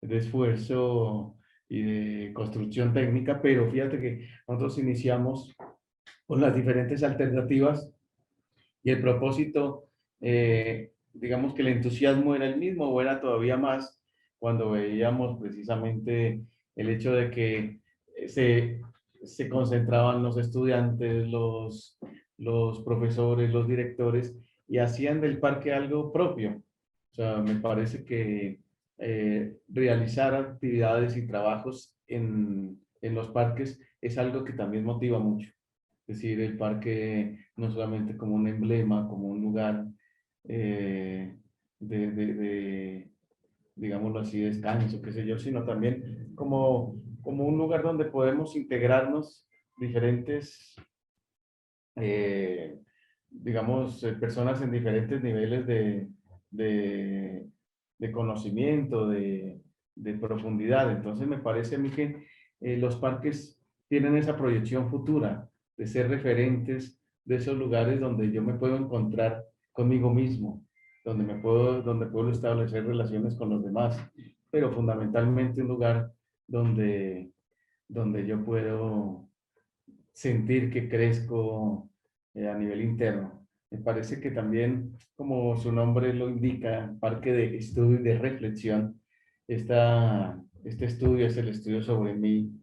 esfuerzo y de construcción técnica, pero fíjate que nosotros iniciamos con las diferentes alternativas y el propósito, digamos que el entusiasmo era el mismo o era todavía más cuando veíamos precisamente el hecho de que se concentraban los estudiantes, los profesores, los directores y hacían del parque algo propio. O sea, me parece que realizar actividades y trabajos en los parques es algo que también motiva mucho. Es decir, el parque no solamente como un emblema, como un lugar digámoslo así, descanso, qué sé yo, sino también como un lugar donde podemos integrarnos diferentes, digamos, personas en diferentes niveles de, de conocimiento, de profundidad. Entonces me parece a mí que los parques tienen esa proyección futura de ser referentes de esos lugares donde yo me puedo encontrar conmigo mismo, donde puedo establecer relaciones con los demás, pero fundamentalmente un lugar donde yo puedo sentir que crezco a nivel interno. Me parece que también, como su nombre lo indica, parque de estudio y de reflexión, este estudio es el estudio sobre mi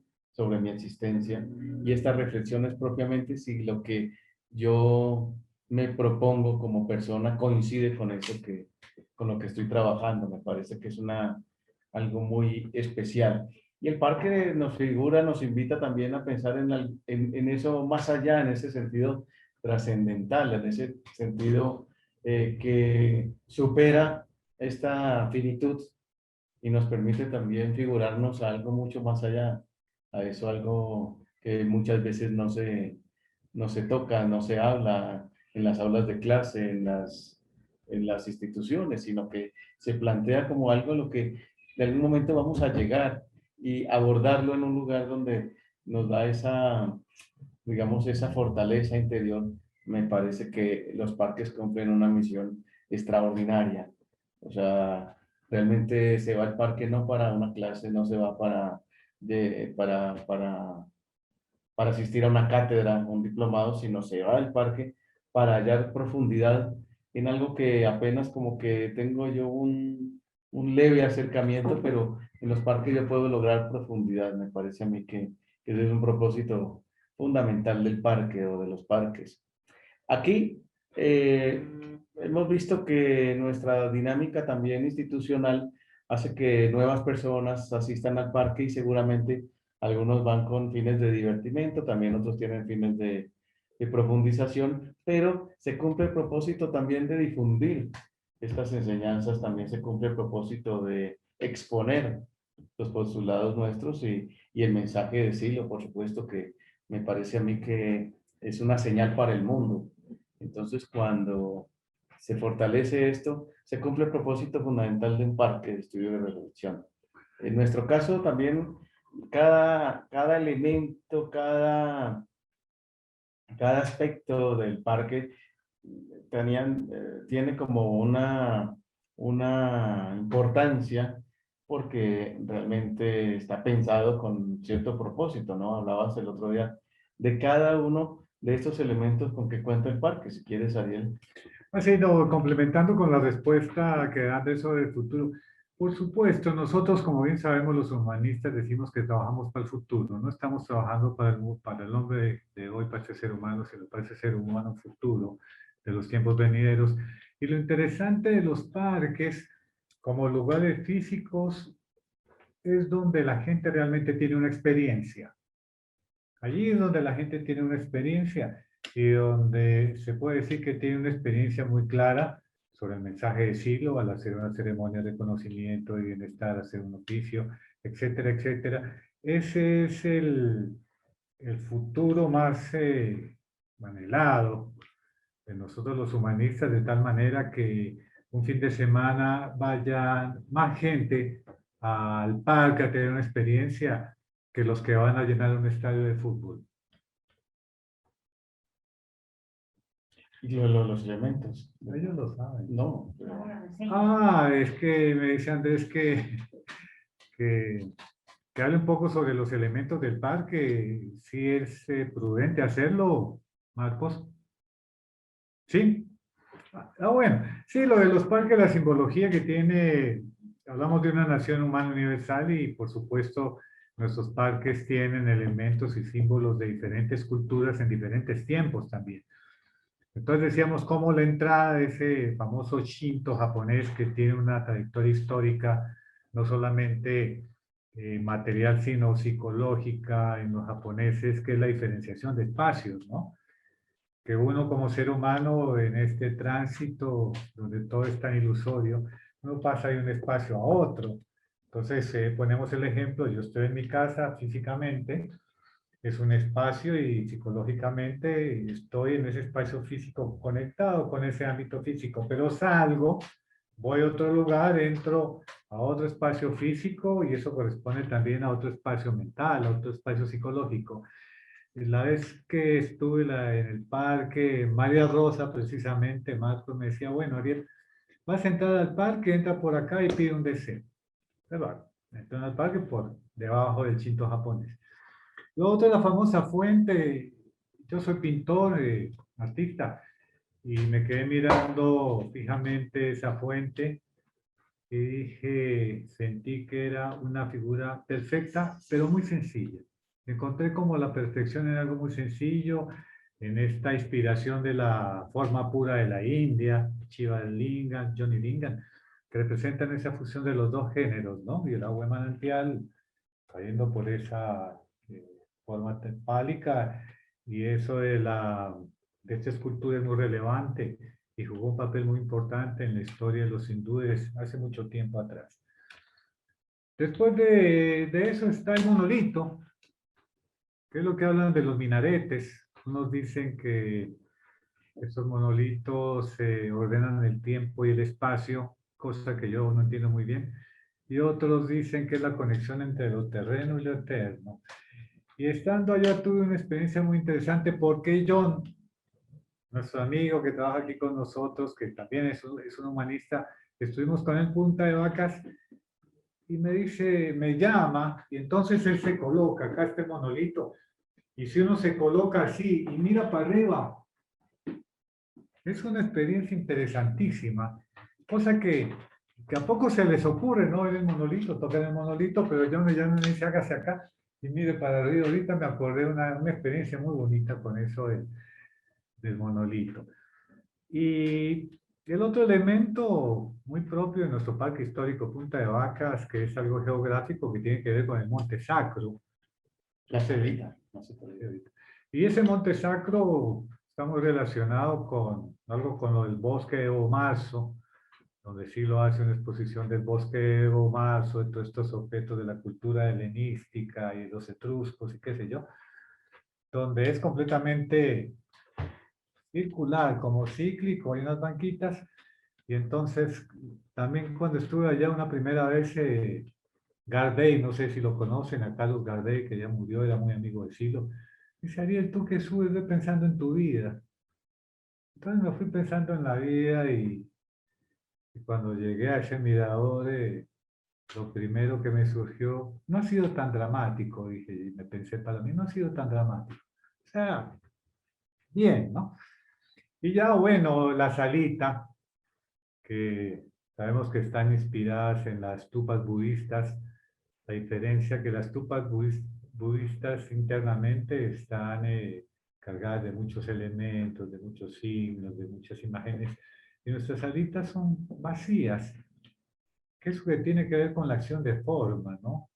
existencia, y esta reflexión es propiamente si lo que yo me propongo como persona coincide con eso con lo que estoy trabajando. Me parece que es algo muy especial. Y el parque nos figura, nos invita también a pensar en eso más allá, en ese sentido trascendental, en ese sentido que supera esta finitud y nos permite también figurarnos a algo mucho más allá, a eso algo que muchas veces no se toca, no se habla en las aulas de clase, en las instituciones, sino que se plantea como algo a lo que de algún momento vamos a llegar y abordarlo en un lugar donde nos da digamos, esa fortaleza interior. Me parece que los parques cumplen una misión extraordinaria. O sea, realmente se va al parque no para una clase, no se va para asistir a una cátedra, un diplomado, sino se va al parque para hallar profundidad en algo que apenas como que tengo yo un leve acercamiento, pero en los parques yo puedo lograr profundidad. Me parece a mí que ese es un propósito fundamental del parque o de los parques. Aquí hemos visto que nuestra dinámica también institucional hace que nuevas personas asistan al parque y seguramente algunos van con fines de divertimento, también otros tienen fines de profundización, pero se cumple el propósito también de difundir estas enseñanzas, también se cumple el propósito de exponer los postulados nuestros y el mensaje de Silo, por supuesto, que me parece a mí que es una señal para el mundo. Entonces, cuando se fortalece esto, se cumple el propósito fundamental de un parque de estudio de reflexión. En nuestro caso, también cada elemento, cada aspecto del parque tiene como una importancia porque realmente está pensado con cierto propósito, ¿no? Hablabas el otro día de cada uno de estos elementos con que cuenta el parque. Si quieres, Ariel. Así, no, complementando con la respuesta que dan de eso del futuro. Por supuesto, nosotros, como bien sabemos, los humanistas decimos que trabajamos para el futuro. No estamos trabajando para el hombre de hoy, para ese ser humano, sino para ese ser humano futuro, de los tiempos venideros. Y lo interesante de los parques, como lugares físicos, es donde la gente realmente tiene una experiencia. Allí es donde la gente tiene una experiencia y donde se puede decir que tiene una experiencia muy clara sobre el mensaje de Silo al hacer una ceremonia de reconocimiento de bienestar, hacer un oficio, etcétera, etcétera. Ese es el futuro más anhelado de nosotros los humanistas, de tal manera que un fin de semana vaya más gente al parque a tener una experiencia que los que van a llenar un estadio de fútbol. Y los elementos. Ellos lo saben. No. Es que me dice Andrés que hable un poco sobre los elementos del parque. Si es prudente hacerlo, Marcos. ¿Sí? Bueno. Sí, lo de los parques, la simbología que tiene, hablamos de una nación humana universal y por supuesto nuestros parques tienen elementos y símbolos de diferentes culturas en diferentes tiempos también. Entonces decíamos cómo la entrada de ese famoso Shinto japonés que tiene una trayectoria histórica no solamente material sino psicológica en los japoneses, que es la diferenciación de espacios, ¿no? Que uno como ser humano en este tránsito donde todo es tan ilusorio, uno pasa de un espacio a otro. Entonces, ponemos el ejemplo, yo estoy en mi casa físicamente, es un espacio y psicológicamente estoy en ese espacio físico conectado con ese ámbito físico, pero salgo, voy a otro lugar, entro a otro espacio físico y eso corresponde también a otro espacio mental, a otro espacio psicológico. La vez que estuve en el parque, María Rosa precisamente, Marcos me decía, bueno, Ariel, vas a entrar al parque, entra por acá y pide un deseo. Pero entró al parque por debajo del Shinto japonés. Lo otro es la famosa fuente. Yo soy pintor, artista, y me quedé mirando fijamente esa fuente y dije, sentí que era una figura perfecta, pero muy sencilla. Encontré como la perfección en algo muy sencillo, en esta inspiración de la forma pura de la India, Shiva Lingam, Johnny Lingam, que representan esa fusión de los dos géneros, ¿no? Y el agua de manantial cayendo por esa forma tempálica, y eso de esta escultura es muy relevante y jugó un papel muy importante en la historia de los hindúes hace mucho tiempo atrás. Después de eso está el monolito, que es lo que hablan de los minaretes. Unos dicen que estos monolitos se ordenan el tiempo y el espacio, cosa que yo no entiendo muy bien. Y otros dicen que es la conexión entre lo terreno y lo eterno. Y estando allá tuve una experiencia muy interesante porque John, nuestro amigo que trabaja aquí con nosotros, que también es un humanista, estuvimos con él en Punta de Vacas y me dice, me llama, y entonces él se coloca, acá este monolito, y si uno se coloca así y mira para arriba, es una experiencia interesantísima, cosa que a poco se les ocurre, ¿no? Ver el monolito, tocar el monolito, pero John me llama y me dice, hágase acá, y mire para arriba. Ahorita me acordé de una experiencia muy bonita con eso del monolito. Y el otro elemento muy propio de nuestro Parque Histórico Punta de Vacas, que es algo geográfico que tiene que ver con el Monte Sacro. La Cedrita, no se puede evitar. Y ese Monte Sacro está muy relacionado con algo con lo del bosque de Evo Marzo, donde sí lo hace una exposición del bosque de Evo Marzo, de todos estos objetos de la cultura helenística y los etruscos y qué sé yo, donde es completamente circular, como cíclico, hay unas banquitas, y entonces también cuando estuve allá una primera vez, Gardey, no sé si lo conocen, a Carlos Gardey, que ya murió, era muy amigo de Silo, dice, Ariel, tú que subes, ve pensando en tu vida. Entonces me fui pensando en la vida y cuando llegué a ese mirador, lo primero que me surgió, no ha sido tan dramático, dije, y me pensé para mí, no ha sido tan dramático. O sea, bien, ¿no? Y ya, bueno, la salita, que sabemos que están inspiradas en las stupas budistas, la diferencia que las stupas budistas internamente están cargadas de muchos elementos, de muchos signos, de muchas imágenes, y nuestras salitas son vacías, que es lo que tiene que ver con la acción de forma, ¿no?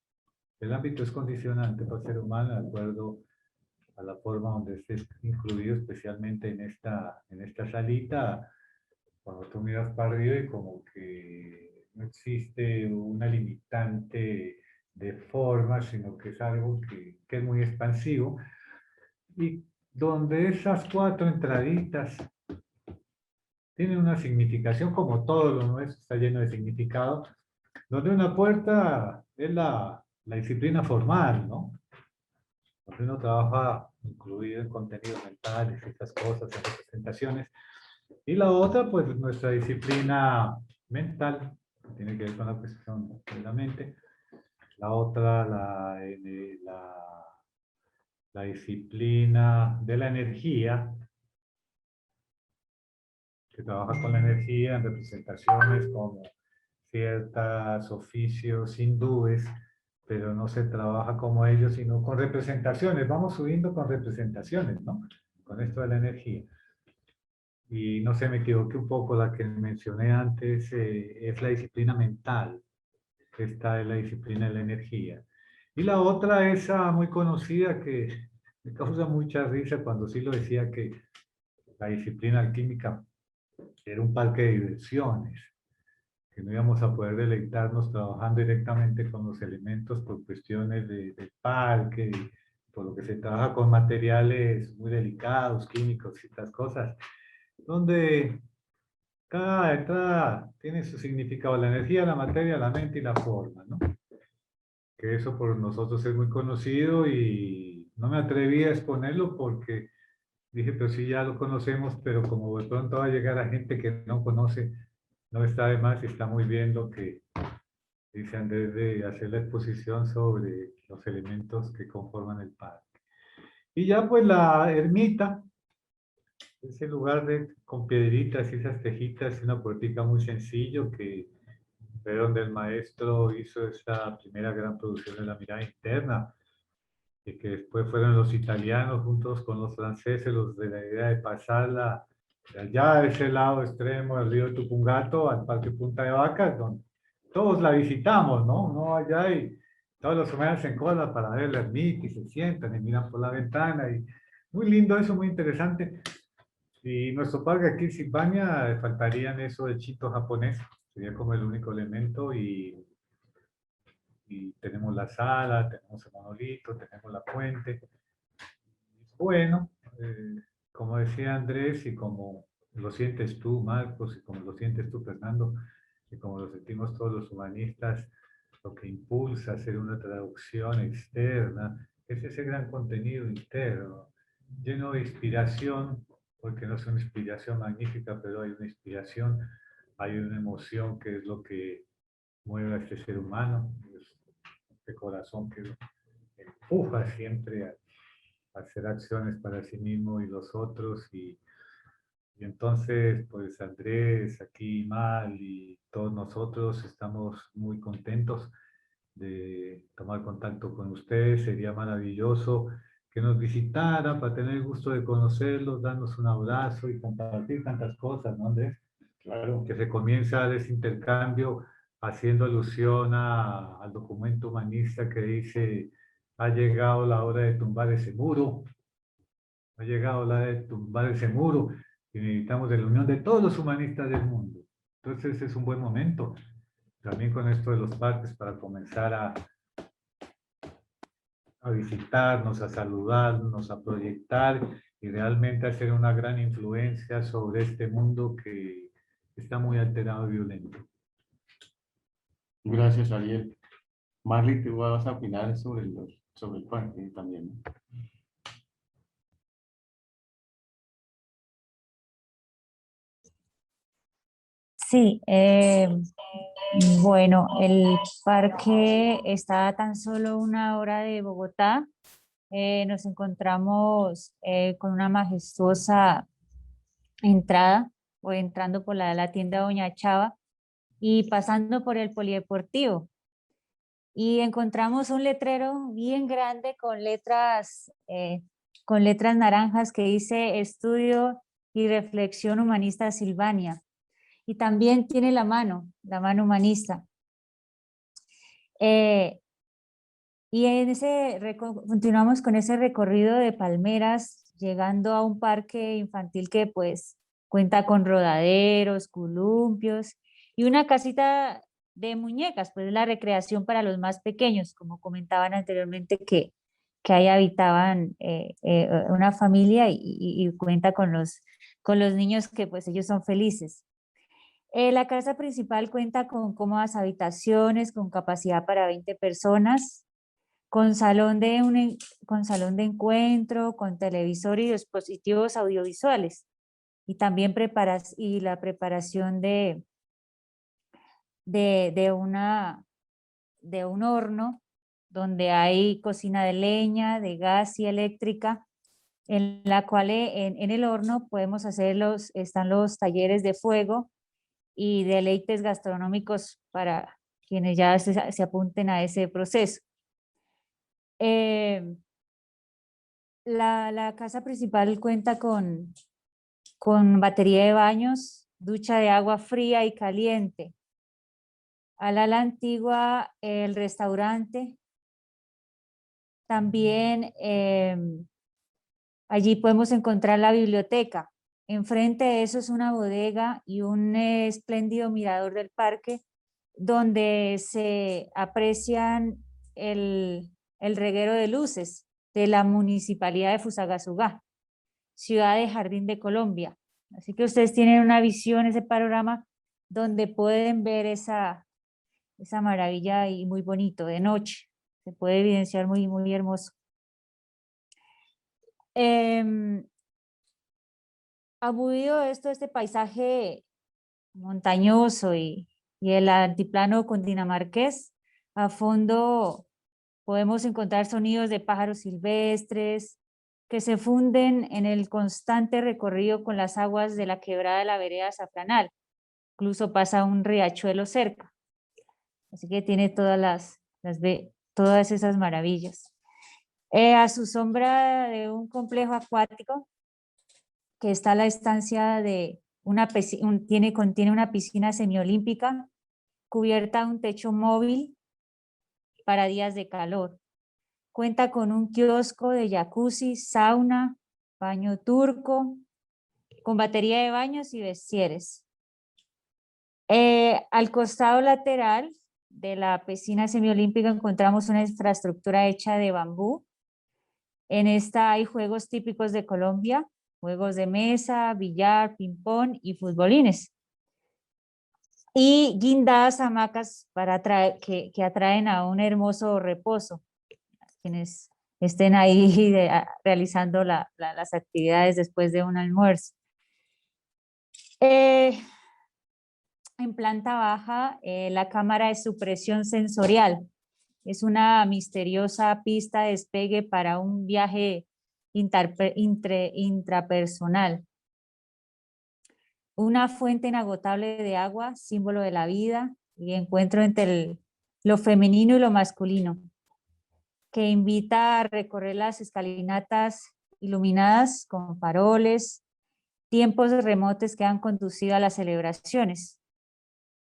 El ámbito es condicionante para el ser humano de acuerdo a la forma donde estés incluido, especialmente en esta salita. Cuando tú miras para arriba y como que no existe una limitante de forma, sino que es algo que es muy expansivo, y donde esas cuatro entraditas tienen una significación, como todo lo nuestro está lleno de significado, donde una puerta es la disciplina formal, ¿no? Donde uno trabaja incluido en contenidos mentales, estas cosas, en representaciones. Y la otra, pues nuestra disciplina mental, que tiene que ver con la cuestión de la mente. La otra, la disciplina de la energía, que trabaja con la energía en representaciones como ciertos oficios hindúes, pero no se trabaja como ellos, sino con representaciones. Vamos subiendo con representaciones, ¿no? Con esto de la energía. Y no sé, me equivoqué un poco, la que mencioné antes es la disciplina mental. esta es la disciplina de la energía. Y la otra, esa muy conocida que me causa mucha risa cuando sí lo decía, que la disciplina alquímica era un parque de diversiones, que no íbamos a poder deleitarnos trabajando directamente con los elementos por cuestiones del parque, por lo que se trabaja con materiales muy delicados, químicos y estas cosas, donde cada entrada tiene su significado, la energía, la materia, la mente y la forma, ¿no? Que eso por nosotros es muy conocido y no me atreví a exponerlo porque dije, pero sí ya lo conocemos, pero como de pronto va a llegar a gente que no conoce, no está de más y está muy bien lo que dice Andrés de hacer la exposición sobre los elementos que conforman el parque. Y ya pues la ermita, ese lugar con piedritas y esas tejitas y una puertica muy sencillo que fue donde el maestro hizo esta primera gran producción de la mirada interna, y que después fueron los italianos juntos con los franceses los de la idea de pasarla de allá a ese lado extremo del río Tupungato al Parque Punta de Vacas, donde todos la visitamos, ¿no? Uno allá y todos los humanos se encolan para ver la ermita y se sientan y miran por la ventana y muy lindo eso, muy interesante. Y nuestro parque aquí en Silvania faltarían eso del chito japonés, sería como el único elemento y tenemos la sala, tenemos el monolito, tenemos la fuente. Bueno, como decía Andrés y como lo sientes tú, Marcos, y como lo sientes tú, Fernando, y como lo sentimos todos los humanistas, lo que impulsa a hacer una traducción externa es ese gran contenido interno, lleno de inspiración, porque no es una inspiración magnífica, pero hay una inspiración, hay una emoción que es lo que mueve a este ser humano, este corazón que empuja siempre a hacer acciones para sí mismo y los otros y entonces pues Andrés, aquí Mal y todos nosotros estamos muy contentos de tomar contacto con ustedes. Sería maravilloso que nos visitaran para tener el gusto de conocerlos, darnos un abrazo y compartir tantas cosas, ¿no, Andrés? Claro. Que se comienza a dar ese intercambio haciendo alusión al documento humanista que dice: ha llegado la hora de tumbar ese muro, ha llegado la hora de tumbar ese muro y necesitamos de la unión de todos los humanistas del mundo. Entonces es un buen momento también con esto de los parques para comenzar a visitarnos, a saludarnos, a proyectar y realmente hacer una gran influencia sobre este mundo que está muy alterado y violento. Gracias, Ariel. Marley, tú vas a opinar sobre el parque también, ¿no? Sí, bueno, el parque está a tan solo 1 hora de Bogotá. Nos encontramos con una majestuosa entrada, o entrando por la tienda Doña Chava y pasando por el polideportivo. Y encontramos un letrero bien grande con letras naranjas que dice Estudio y Reflexión Humanista Silvania. Y también tiene la mano humanista. Y continuamos con ese recorrido de palmeras, llegando a un parque infantil que pues cuenta con rodaderos, columpios y una casita de muñecas, pues la recreación para los más pequeños, como comentaban anteriormente que ahí habitaban una familia y cuenta con los niños que pues ellos son felices. La casa principal cuenta con cómodas habitaciones, con capacidad para 20 personas, con salón de encuentro, con televisor y dispositivos audiovisuales. Y también la preparación de un horno donde hay cocina de leña, de gas y eléctrica, en la cual en el horno podemos hacer están los talleres de fuego y deleites gastronómicos para quienes ya se apunten a ese proceso. La casa principal cuenta con batería de baños, ducha de agua fría y caliente. al ala antigua el restaurante. También allí podemos encontrar la biblioteca. Enfrente de eso es una bodega y un espléndido mirador del parque donde se aprecian el reguero de luces de la Municipalidad de Fusagasugá, ciudad de Jardín de Colombia. Así que ustedes tienen una visión, ese panorama, donde pueden ver esa maravilla y muy bonito de noche. Se puede evidenciar muy, muy hermoso. Abudido este paisaje montañoso y el altiplano cundinamarqués, a fondo podemos encontrar sonidos de pájaros silvestres que se funden en el constante recorrido con las aguas de la quebrada de la vereda Zafranal. Incluso pasa un riachuelo cerca. Así que tiene todas esas maravillas. A su sombra de un complejo acuático que está la estancia de contiene una piscina semiolímpica cubierta de un techo móvil para días de calor. Cuenta con un kiosco de jacuzzi, sauna, baño turco, con batería de baños y vestieres. Al costado lateral de la piscina semiolímpica encontramos una infraestructura hecha de bambú. En esta hay juegos típicos de Colombia, juegos de mesa, billar, ping-pong y futbolines. Y guindadas hamacas que atraen a un hermoso reposo. Quienes estén ahí realizando las actividades después de un almuerzo. En planta baja, la cámara de supresión sensorial. Es una misteriosa pista de despegue para un viaje intrapersonal. Una fuente inagotable de agua, símbolo de la vida y encuentro entre lo femenino y lo masculino, que invita a recorrer las escalinatas iluminadas con faroles, tiempos remotos que han conducido a las celebraciones.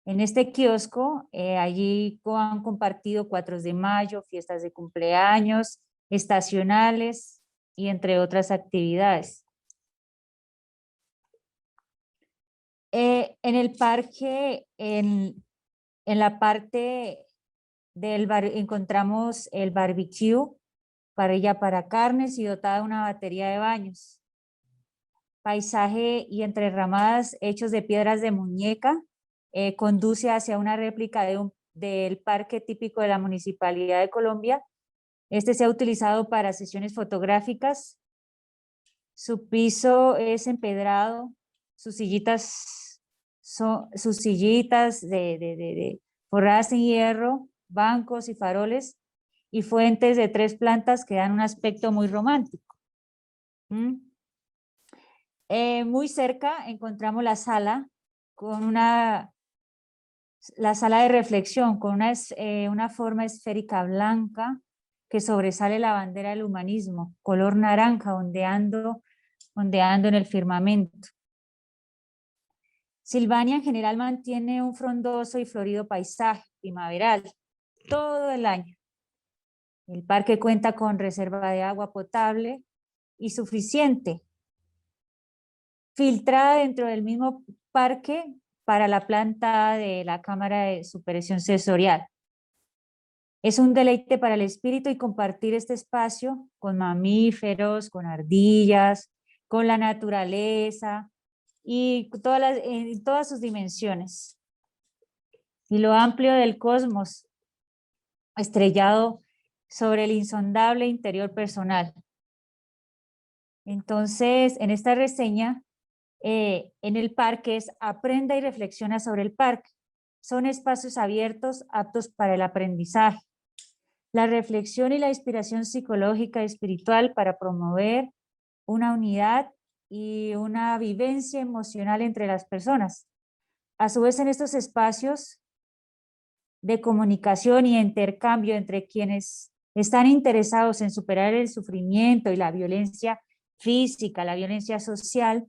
En este kiosco, allí han compartido 4 de mayo, fiestas de cumpleaños, estacionales y entre otras actividades. En el parque, en la parte del bar, encontramos el barbecue, parrilla para carnes y dotada de una batería de baños. Paisaje y entre ramadas hechos de piedras de muñeca, conduce hacia una réplica del parque típico de la Municipalidad de Colombia. Este se ha utilizado para sesiones fotográficas. Su piso es empedrado, sus sillitas forradas en hierro, bancos y faroles y fuentes de 3 plantas que dan un aspecto muy romántico. Muy cerca encontramos la sala de reflexión con una forma esférica blanca que sobresale la bandera del humanismo, color naranja ondeando en el firmamento. Silvania en general mantiene un frondoso y florido paisaje primaveral todo el año. El parque cuenta con reserva de agua potable y suficiente, filtrada dentro del mismo parque para la planta de la cámara de supresión sensorial. Es un deleite para el espíritu y compartir este espacio con mamíferos, con ardillas, con la naturaleza y en todas sus dimensiones. Y lo amplio del cosmos estrellado sobre el insondable interior personal. Entonces, en esta reseña, en el parque es aprenda y reflexiona sobre el parque. Son espacios abiertos, aptos para el aprendizaje, la reflexión y la inspiración psicológica y espiritual para promover una unidad y una vivencia emocional entre las personas. A su vez, en estos espacios de comunicación y intercambio entre quienes están interesados en superar el sufrimiento y la violencia física, la violencia social,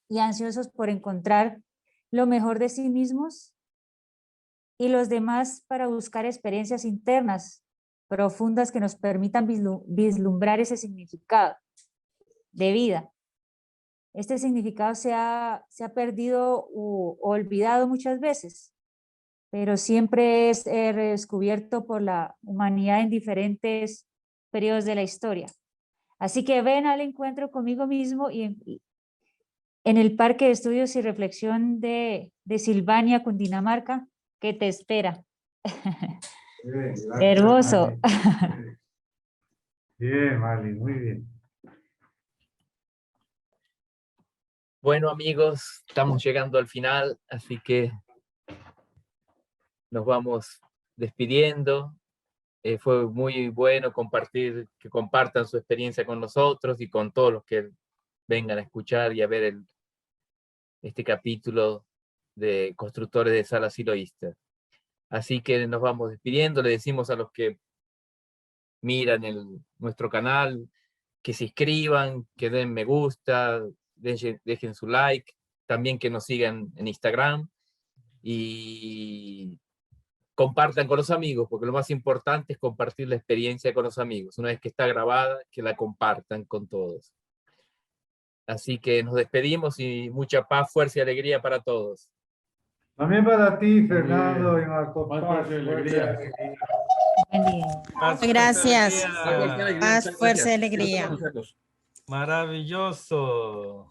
y ansiosos por encontrar lo mejor de sí mismos y los demás para buscar experiencias internas profundas que nos permitan vislumbrar ese significado de vida. Este significado se ha perdido o olvidado muchas veces, pero siempre es redescubierto por la humanidad en diferentes periodos de la historia. Así que ven al encuentro conmigo mismo y en el Parque de Estudios y Reflexión de Silvania, Cundinamarca, que te espera. Bien, gracias, Hermoso. Mali. Bien, Mali, muy bien. Bueno, amigos, estamos llegando al final, así que nos vamos despidiendo. Fue muy bueno que compartan su experiencia con nosotros y con todos los que vengan a escuchar y a ver este capítulo de Constructores de Salas Silo Easter. Así que nos vamos despidiendo, le decimos a los que miran nuestro canal que se inscriban, que den me gusta, dejen su like, también que nos sigan en Instagram y compartan con los amigos, porque lo más importante es compartir la experiencia con los amigos. Una vez que está grabada, que la compartan con todos. Así que nos despedimos y mucha paz, fuerza y alegría para todos. También para ti, Fernando y Marco. Más fuerza y alegría. Buen día. Paz, fuerza, Gracias. alegría. Paz, fuerza y alegría. Gracias. Maravilloso.